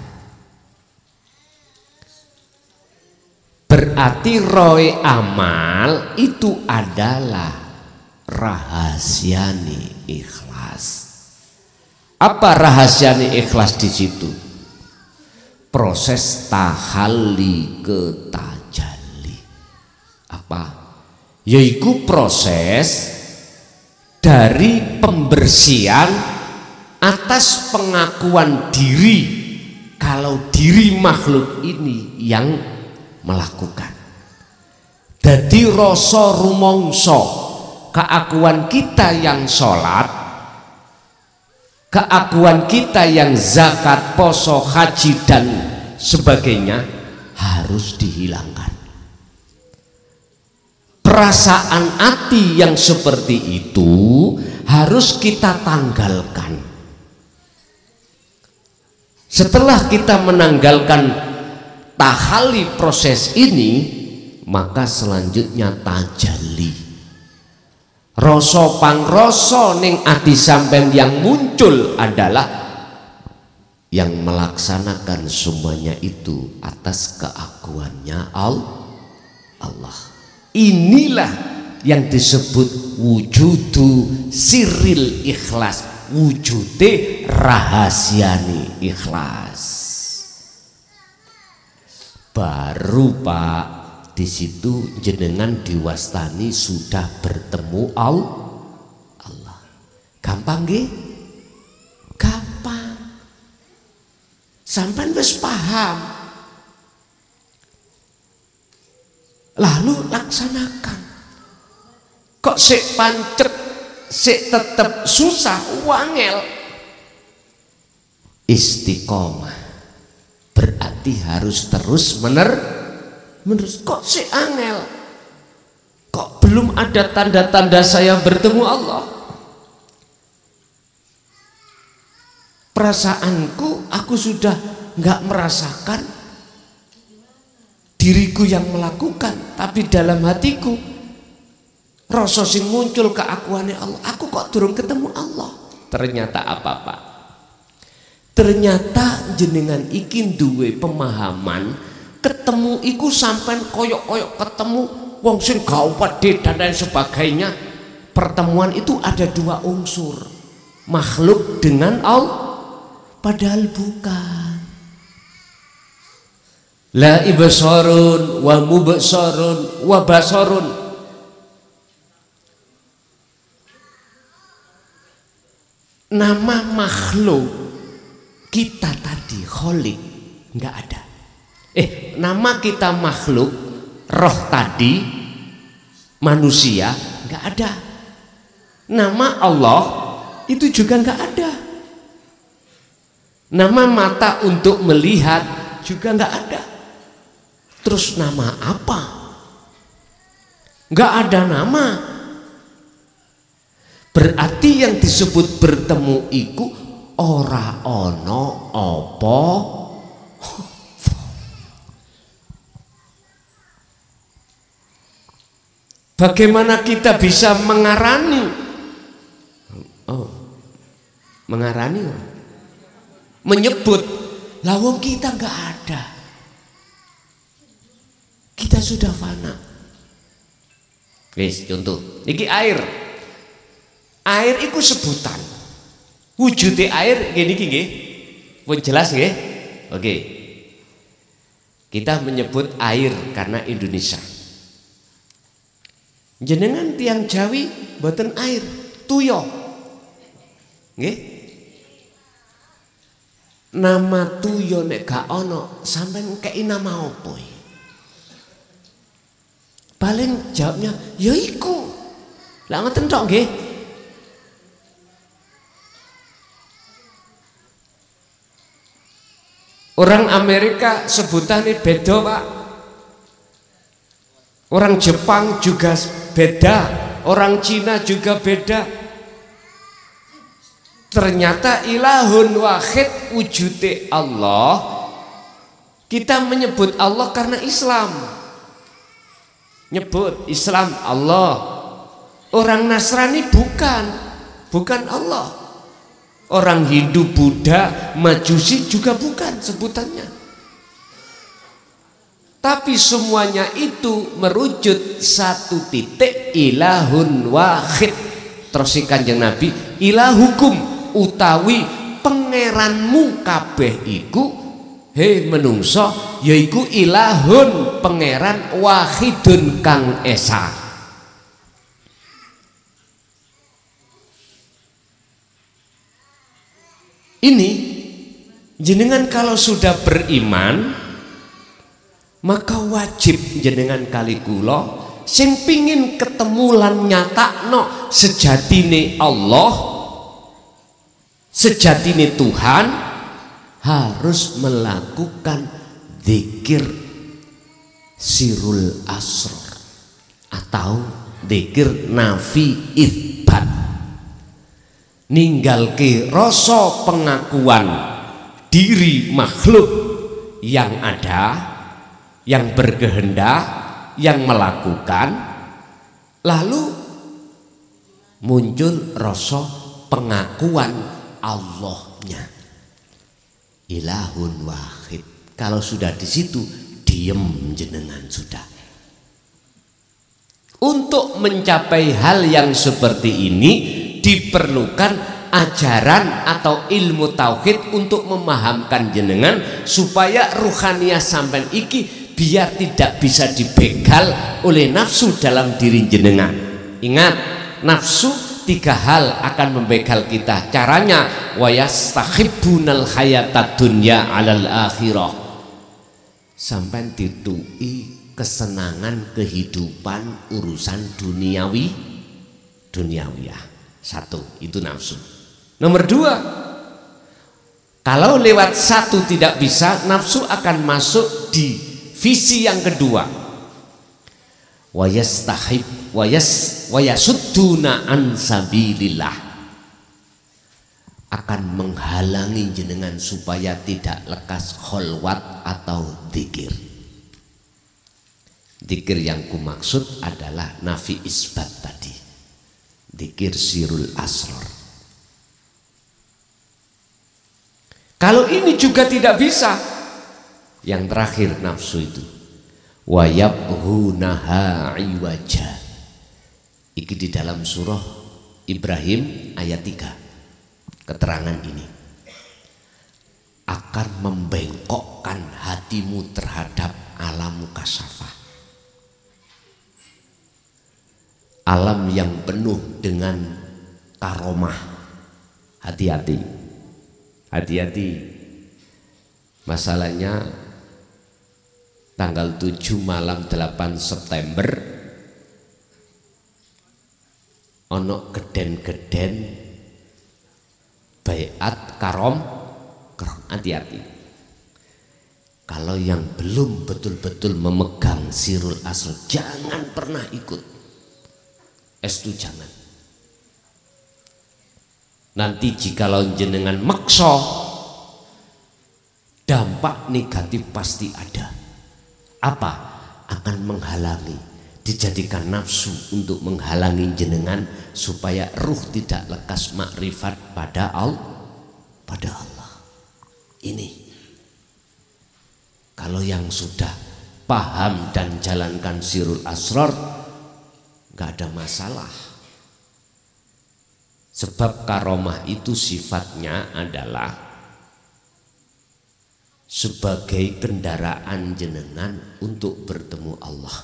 Berarti roe amal itu adalah rahasiane ikhlas. Apa rahasiane ikhlas di situ? Proses tahalli ke tajalli. Apa? Yaitu proses dari pembersihan atas pengakuan diri kalau diri makhluk ini yang melakukan. Jadi rasa rumongso keakuan kita yang sholat, keakuan kita yang zakat, poso, haji dan sebagainya harus dihilangkan. Perasaan hati yang seperti itu harus kita tanggalkan. Setelah kita menanggalkan tahalli proses ini, maka selanjutnya tajalli. Rasa pangrasa ning ati sampean yang muncul adalah yang melaksanakan semuanya itu atas keakuannya Allah. Inilah yang disebut wujudu siril ikhlas, wujude rahasiani ikhlas. Baru Pak, di situ jenengan diwastani sudah bertemu Allah. Gampang nggih? Gampang. Sampai wis paham. Lalu laksanakan. Kok sik pancet, sik tetep susah, wangel. Istiqomah. Berarti harus terus menerus. Kok sik angel? Kok belum ada tanda-tanda saya bertemu Allah? Perasaanku, aku sudah nggak merasakan diriku yang melakukan, tapi dalam hatiku rasa sing muncul keakuannya Allah. Aku kok durung ketemu Allah. Ternyata apa Pak? Ternyata jenengan iki duwe pemahaman ketemu iku sampai koyok-koyok ketemu wong sing gak pede dan lain sebagainya. Pertemuan itu ada dua unsur, makhluk dengan Allah, padahal bukan. La ibsarun wa mubsarun wa basarun. Nama makhluk kita tadi kholik nggak ada. Nama kita makhluk roh tadi manusia nggak ada. Nama Allah itu juga nggak ada. Nama mata untuk melihat juga nggak ada. Terus nama apa? Nggak ada nama. Berarti yang disebut bertemu iku ora ono apa. Bagaimana kita bisa mengarani? Mengarani, menyebut. Lawang kita nggak ada. Kita sudah fana. Wis contoh, iki air. Air itu sebutan. Wujudnya air gini nggih. Pun jelas nggih? Oke. Kita menyebut air karena Indonesia. Jenengan tiang Jawi mboten air, tuyo. Nggih? Nama tuyo nek gak ono, sampean kei nama opo? Paling jawabnya, ya iku. Lah ngoten tok nggih. Orang Amerika sebutannya beda, Pak. Orang Jepang juga beda, orang Cina juga beda. Ternyata ilahun wahid wujude Allah. Kita menyebut Allah karena Islam. Nyebut Islam Allah. Orang Nasrani bukan Allah. Orang Hindu, Buddha, Majusi juga bukan sebutannya. Tapi semuanya itu merujuk satu titik, ilahun wahid. Terus Kanjeng Nabi, ilahukum utawi pangeranmu kabeh iku, he menungso, yaiku ilahun pangeran wahidun kang esa. Ini jenengan kalau sudah beriman, maka wajib jenengan kali kula sing pingin ketemu lan nyatakno sejatine Allah, sejatine Tuhan, harus melakukan zikir sirul asror atau zikir nafi itsbat. Ninggalke rasa pengakuan diri makhluk yang ada, yang berkehendak, yang melakukan, lalu muncul rasa pengakuan Allahnya, ilahun wahid. Kalau sudah di situ, diem jenengan sudah. Untuk mencapai hal yang seperti ini diperlukan ajaran atau ilmu tauhid untuk memahamkan jenengan supaya ruhaniyah sampean iki biar tidak bisa dibegal oleh nafsu dalam diri jenengan. Ingat, nafsu 3 hal akan membegal kita. Caranya, wa yastahibbunal hayatad dunya 'alal akhirah. Sampean ditui kesenangan kehidupan urusan duniawiyah. 1, itu nafsu. Nomor 2, kalau lewat 1 tidak bisa, nafsu akan masuk di visi yang kedua. Wa yasudduna an sabilillah, akan menghalangi jenengan supaya tidak lekas kholwat atau dzikir. Dzikir yang kumaksud adalah nafi isbat tadi, dzikir sirul asror. Kalau ini juga tidak bisa, yang terakhir nafsu itu, wa yabhunaha iwaja. Iki di dalam surah Ibrahim ayat 3. Keterangan ini akan membengkokkan hatimu terhadap alam mukasyafah, alam yang penuh dengan karomah. Hati-hati, hati-hati. Masalahnya tanggal 7 malam 8 September ono geden-geden baiat karom. Hati-hati. Kalau yang belum betul-betul memegang sirul asr, jangan pernah ikut. Estu jangan. Nanti jikalau jenengan makso, dampak negatif pasti ada. Apa? Akan menghalangi, dijadikan nafsu untuk menghalangi jenengan supaya ruh tidak lekas makrifat pada Allah. Ini kalau yang sudah paham dan jalankan sirul asrar, gak ada masalah. Sebab karomah itu sifatnya adalah sebagai kendaraan jenengan untuk bertemu Allah.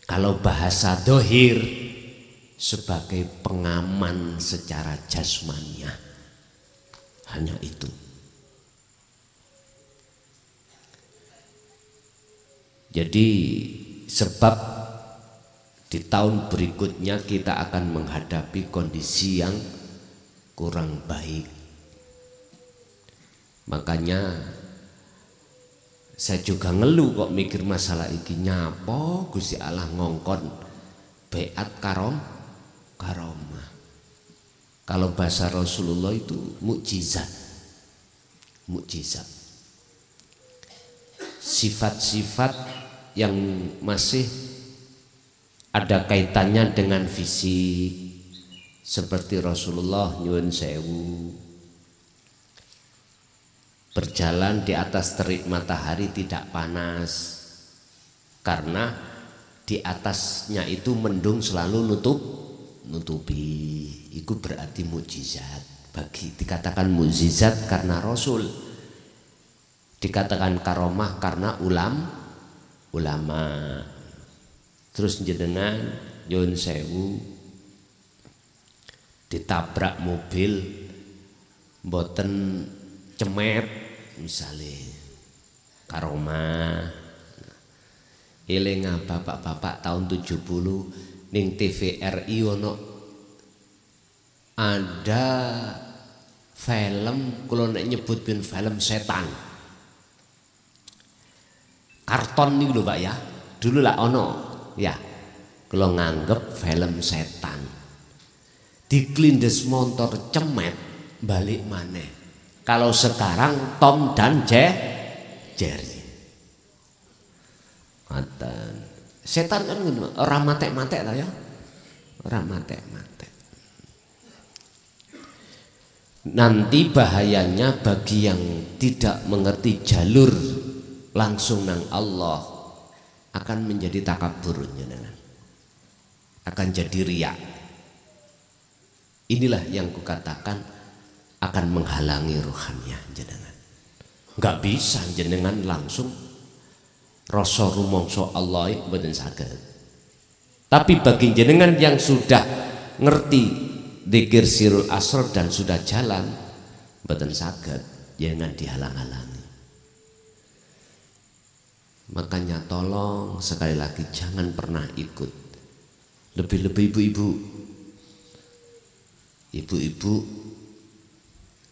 Kalau bahasa dohir, sebagai pengaman secara jasmaniah. Hanya itu. Jadi sebab di tahun berikutnya kita akan menghadapi kondisi yang kurang baik. Makanya saya juga ngeluh kok mikir masalah iki, nyapa Gusti Allah ngongkon beat karomah. Kalau bahasa Rasulullah itu mukjizat. Sifat-sifat yang masih ada kaitannya dengan fisik, seperti Rasulullah nyuwun sewu berjalan di atas terik matahari tidak panas, karena di atasnya itu mendung selalu nutupi. Itu berarti mukjizat. Bagi dikatakan mukjizat karena Rasul, dikatakan karomah karena ulama. Terus jenengan nyuwun sewu ditabrak mobil mboten cemet misalnya, karomah. Eling bapak-bapak tahun 70 ning TVRI ono ada film, kalau nek nyebutin film setan karton nih lho Pak ya, dulu lah ono ya, kalau nganggep film setan diklindes motor cemet balik maneh. Kalau sekarang Tom dan Jerry. Ngoten. Setan kan ngono, ora matek-matek ta ya. Ora matek-matek. Nanti bahayanya bagi yang tidak mengerti jalur langsung nang Allah akan menjadi takabur jenengan. Akan jadi riya. Inilah yang kukatakan akan menghalangi ruhannya jenengan. Enggak bisa jenengan langsung rasa rumangsa Allah mboten saged. Tapi bagi jenengan yang sudah ngerti dzikir sirul asrar dan sudah jalan mboten saged, jangan dihalang-halangi. Makanya tolong sekali lagi jangan pernah ikut. Lebih-lebih ibu-ibu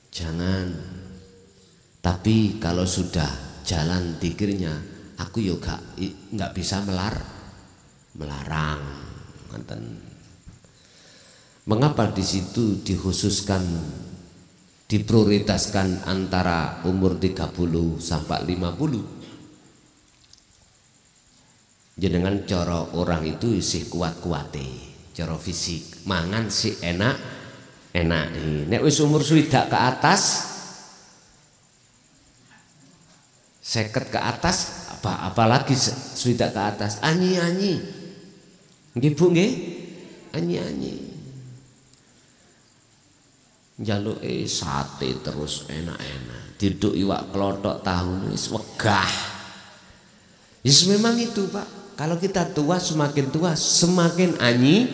jangan. Tapi kalau sudah jalan dzikirnya, aku juga nggak bisa melarang. Mengapa di situ dikhususkan, diprioritaskan antara umur 30 sampai 50? Jenengan cara orang itu isih kuat-kuate, cara fisik, mangan sih enak. Nek wis umur swidak ke atas, 50 ke atas, apalagi swidak ke atas, anyi-anyi. Nggih Bu nggih? Anyi-anyi. Njaluke sate terus enak-enak. Diduk iwak klothok tahu wis wegah. Yes, memang itu Pak. Kalau kita tua, semakin tua semakin anyi,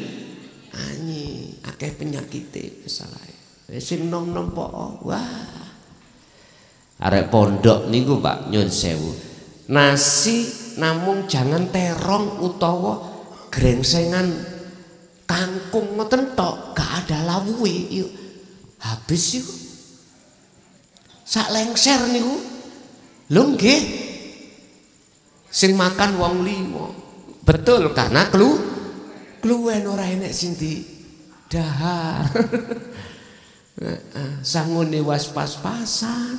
akeh penyakite masalahnya. Sing nom-nom po, wah. Arek pondok niku Pak nyun sewu. Nasi namung jangan terong utawa grengsengan kangkung ngoten tok, gak ada lawuhe yuk. Habis yuk. Sak lengser niku. Lho nggih. Sing makan wong 5. Betul, karena kluwen ora enek sing di dahar. Sangune was pas-pasan.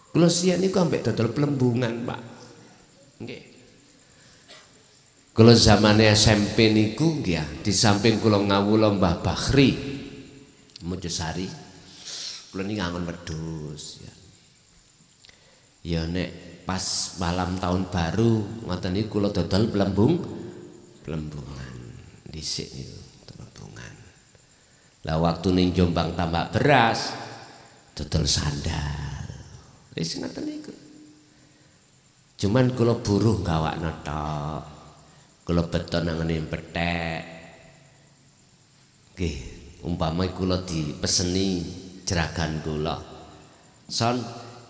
Kula sian niku ambek dodol plembungan, Pak. Nggih. Kula zamane SMP niku nggih ya, di samping kula ngawula Mbah Bakhri Mojosari, kula niki ngangon wedhus ya. Ya nek pas malam tahun baru ngoten niku kula dodol plembungan dhisik niku plembungan. Lah waktu ning Jombang tambak beras dodol sandal. Wis ngoten niku. Cuman kula buruh gawakno tok. Kula beton nang ngene pethek. Nggih, umpama kula dipeseni jeragan kula. Son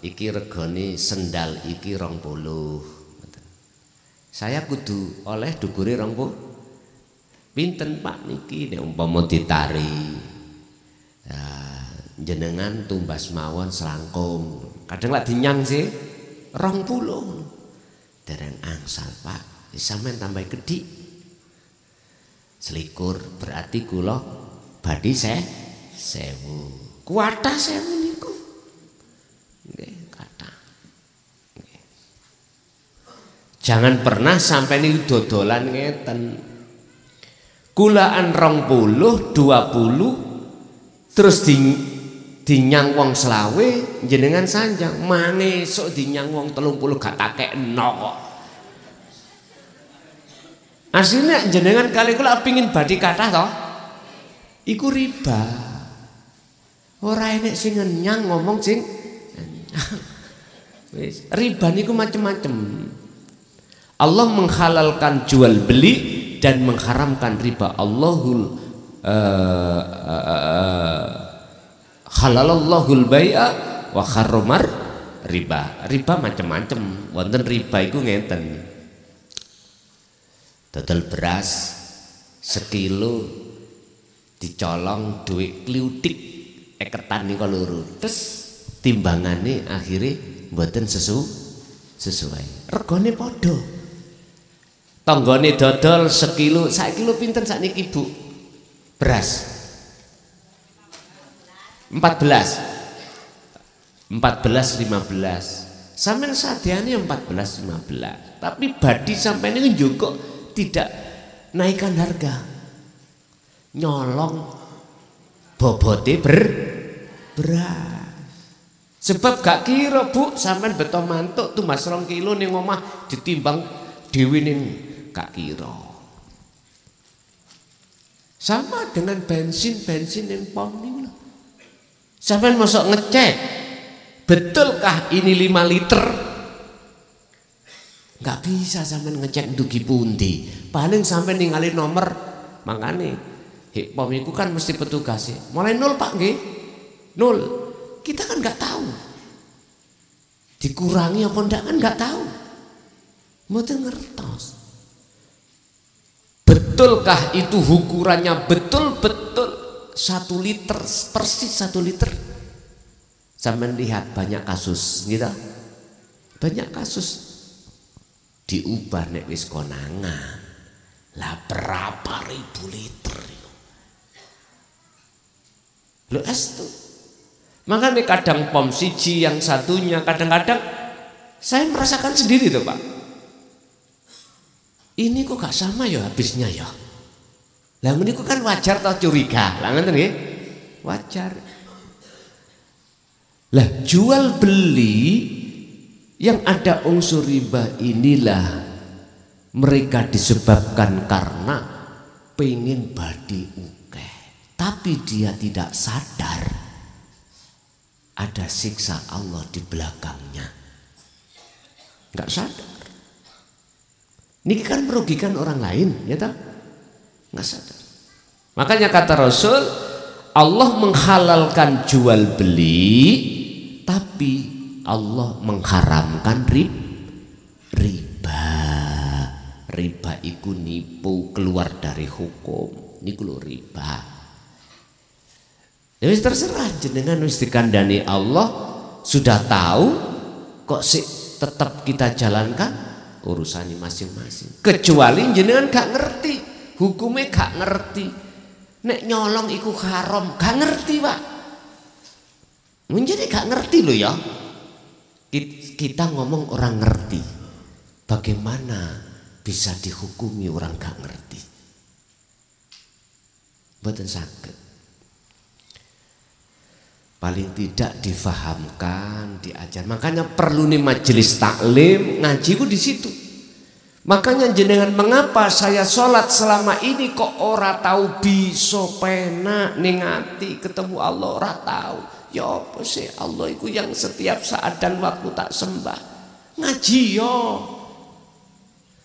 iki regane sendal iki 20. Saya kudu oleh dugure 20. Pinten Pak niki nek umpama ditari. Jenengan tumbas mawon selangkung. Kadang lak dinyang sih 20. Dereng angsal Pak. Sampeyan tambah gedhi. Selikur berarti kula badhe 1000. Kuatah 1000 niku. Nggih, kathah. Nggih. Jangan pernah sampai niku dodolan ngeten. Kulaan 20, 20 terus dinyang wong selawe jenengan sanjang mane sok dinyang wong 30 gak takekno kok. Aslinya jenengan kali kula pingin badi kathah toh iku riba. Ora enek sing nyang ngomong sing wis riba niku macem-macem. Allah menghalalkan jual beli dan mengharamkan riba. Allahul halalallahul bai'a wa harramar riba. Riba macam-macam. Wonten riba iku ngeten. Dodol beras sekilo dicolong duit kliutik eketan niku loro. Terus timbangane akhirnya mboten sesuai. Regane padha. Tanggane dodol sekilo, sak kilo pinten sakniki Bu? Beras 14 15 sampean sadeane 14 15 tapi badi sampean niku njogo tidak naikkan harga nyolong bobote beras sebab gak kira Bu sampean beto mantuk tumbas 2 kilo ning omah ditimbang dhewe ning gak kira. Sama dengan bensin yang pom ini loh. Sampai masuk ngecek, betulkah ini 5 liter? Nggak bisa sampai ngecek dugi pundi. Paling sampai ningali nomor, makanya pom itu kan mesti petugas ya. Mulai 0 Pak nggih, 0. Kita kan nggak tahu. Dikurangi apa enggak kan nggak tahu. Mboten ngertos. Betulkah itu ukurannya betul-betul 1 liter persis 1 liter? Sampai lihat banyak kasus, gitu. Banyak kasus diubah nek wis konangan. Lah berapa ribu liter? Lo estu. Makanya kadang pom siji yang satunya kadang-kadang saya merasakan sendiri tuh Pak. Ini kok gak sama ya habisnya ya. Lah meniku kan wajar tau curiga. Lah ngoten nggih? Wajar. Lah jual beli yang ada unsur riba inilah mereka disebabkan karena pengen badi ukeh. Tapi dia tidak sadar ada siksa Allah di belakangnya. Enggak sadar. Ini kan merugikan orang lain, ya tak? Nggak sadar. Makanya kata Rasul, Allah menghalalkan jual beli, tapi Allah mengharamkan riba. Riba itu nipu keluar dari hukum. Ini kulo riba. Ya wis terserah jenengan wis dikandani Allah sudah tahu kok sih tetap kita jalankan urusannya masing-masing. Kecuali jenengan gak ngerti, hukumnya gak ngerti. Nek nyolong iku haram, gak ngerti Pak. Menjadi gak ngerti loh ya. Kita ngomong orang ngerti. Bagaimana bisa dihukumi orang gak ngerti? Mboten saged. Paling tidak difahamkan, diajar. Makanya perlu nih majelis taklim, ngaji ku di situ. Makanya jenengan mengapa saya sholat selama ini kok ora tahu bisa penak ning ati ketemu Allah ora tahu. Ya apa sih Allah itu yang setiap saat dan waktu tak sembah. Ngaji yo.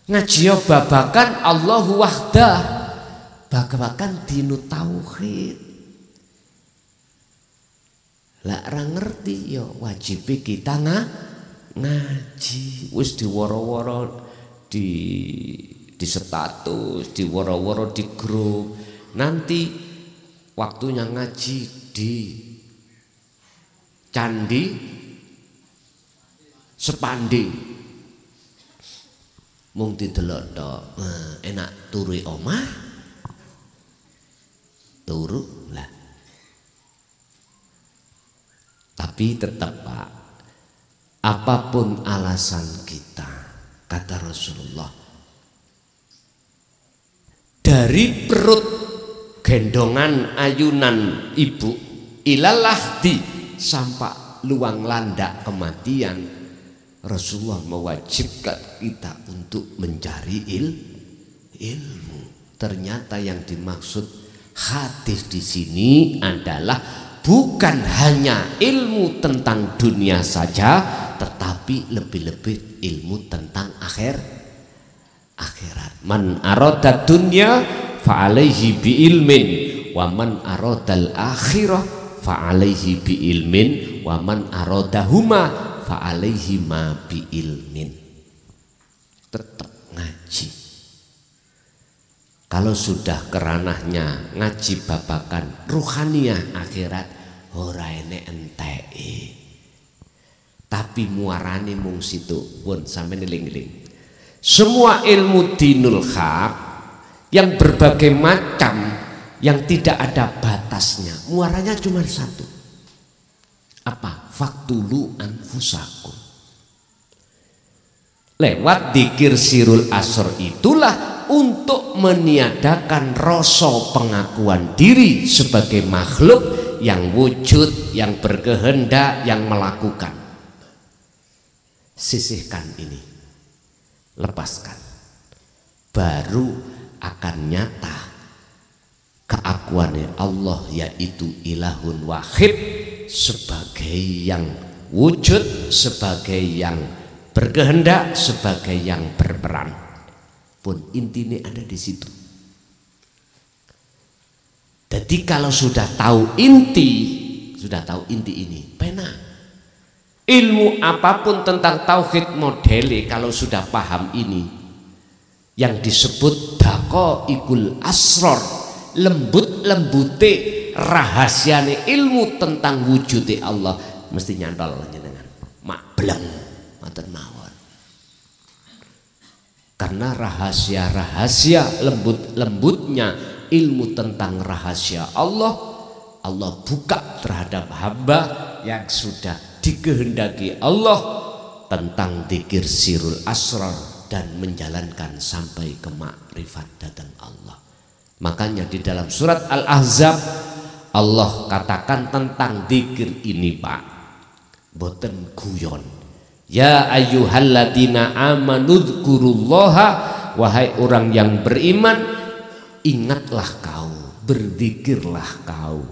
Ngaji yo babakan Allahu wahdah. babagan dinu tauhid. Lah ora ngerti ya wajib kita ngaji. Wis diworo-woro di status, diworo-woro di grup. Nanti waktunya ngaji di Candi Sepandi. Mung didelok tok. Enak turu omah. Turu lah. Tapi tetap Pak, apapun alasan kita, kata Rasulullah, dari perut gendongan ayunan ibu ilalahdi sampai luang landak kematian, Rasulullah mewajibkan kita untuk mencari ilmu. Ternyata yang dimaksud hadis di sini adalah bukan hanya ilmu tentang dunia saja, tetapi lebih-lebih ilmu tentang akhirat. Man arada dunya fa alaihi bi ilmin wa man aradal akhirah fa alaihi bi ilmin wa man aradahuma fa alaihi ma bi ilmin. Tetap ngaji. Kalau sudah keranahnya ngaji babakan ruhaniyah akhirat, ora enek enteke. Tapi muarane mung situ pun sampe eling-eling. Semua ilmu dinul haq yang berbagai macam, yang tidak ada batasnya, muaranya cuma satu. Apa? Faktulu anfusakum. Lewat dzikir sirul asr itulah untuk meniadakan rasa pengakuan diri sebagai makhluk yang wujud, yang berkehendak, yang melakukan. Sisihkan ini, lepaskan, baru akan nyata keakuannya Allah, yaitu ilahun wahid, sebagai yang wujud, sebagai yang berkehendak, sebagai yang berperan. Pun intinya ada di situ. Jadi kalau sudah tahu inti ini, pena. Ilmu apapun tentang tauhid modele kalau sudah paham ini, yang disebut daqaiqul asrar, lembut-lembute rahasiane ilmu tentang wujudnya Allah, mesti nyantol jenengan. Mak bleng ngoten mawon. Karena rahasia-rahasia lembut-lembutnya ilmu tentang rahasia Allah, Allah buka terhadap hamba yang sudah dikehendaki Allah tentang dzikir sirul asrar dan menjalankan sampai ke makrifat datang Allah. Makanya di dalam surat Al-Ahzab Allah katakan tentang dzikir ini, Pak, boten guyon. Ya ayyuhalladzina amanu dzkurullaha, wahai orang yang beriman, ingatlah kau, berzikirlah kau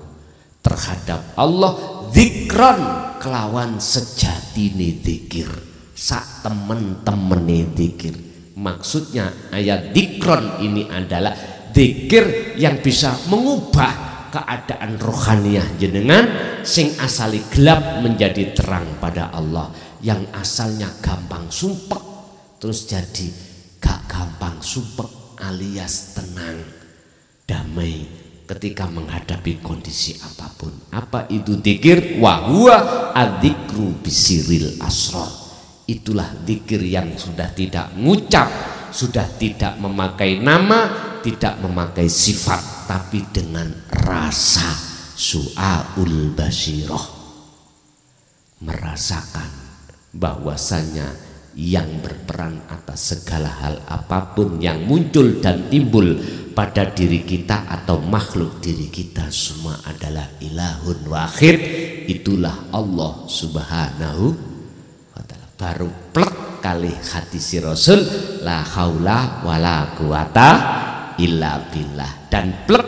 terhadap Allah, zikran kelawan sejatine zikir, sak temen-temene zikir. Maksudnya ayat zikron ini adalah zikir yang bisa mengubah keadaan rohaniyah jenengan sing asali gelap menjadi terang pada Allah, yang asalnya gampang sumpek terus jadi gak gampang sumpek, alias tenang, damai ketika menghadapi kondisi apapun. Apa itu dzikir? Wa huwa adzikru bisiril asrar. Itulah dzikir yang sudah tidak ngucap, sudah tidak memakai nama, tidak memakai sifat, tapi dengan rasa su'aul basirah, merasakan bahwasanya yang berperan atas segala hal apapun yang muncul dan timbul pada diri kita atau makhluk diri kita semua adalah ilahun wahid. Itulah Allah subhanahu wa ta'ala. Baru plek kali hati si Rasul, la haula wala quwata illa billah, dan plek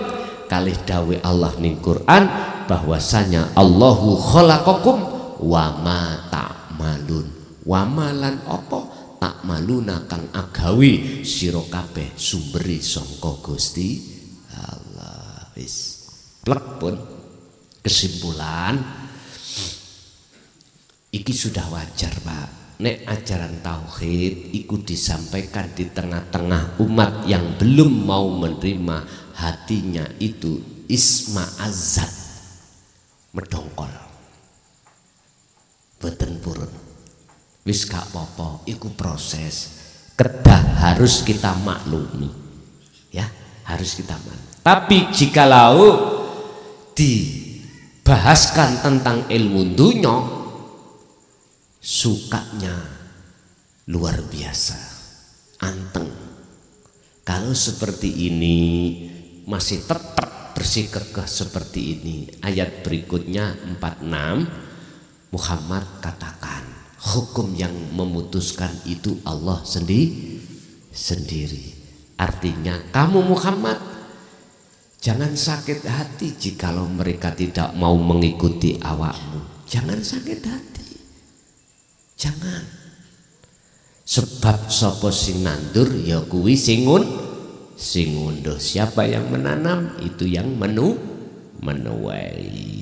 kali dawe Allah ning Quran bahwasanya Allahu khalaqakum wa ma ta'malun. Wa malan apa tak maluna kang agawi sira kabeh sumberi sangka Gusti Wis plek pun. Kesimpulan iki sudah wajar Pak, nek ajaran tauhid iku disampaikan di tengah-tengah umat yang belum mau menerima, hatinya itu isma'azzat, medongkol, boten purun. Wis gak apa-apa, iku proses, kedah harus kita maklumi, ya harus kita maklumi. Tapi jikalau dibahaskan tentang ilmu dunya, sukanya luar biasa, anteng. Kalau seperti ini masih tetap bersikeras seperti ini, ayat berikutnya 46 Muhammad katakan hukum yang memutuskan itu Allah sendiri. Artinya kamu Muhammad jangan sakit hati jikalau mereka tidak mau mengikuti awakmu. Jangan sakit hati. Jangan, sebab sapa sing nandur ya kuwi sing ngunduh. Siapa yang menanam itu yang menuai.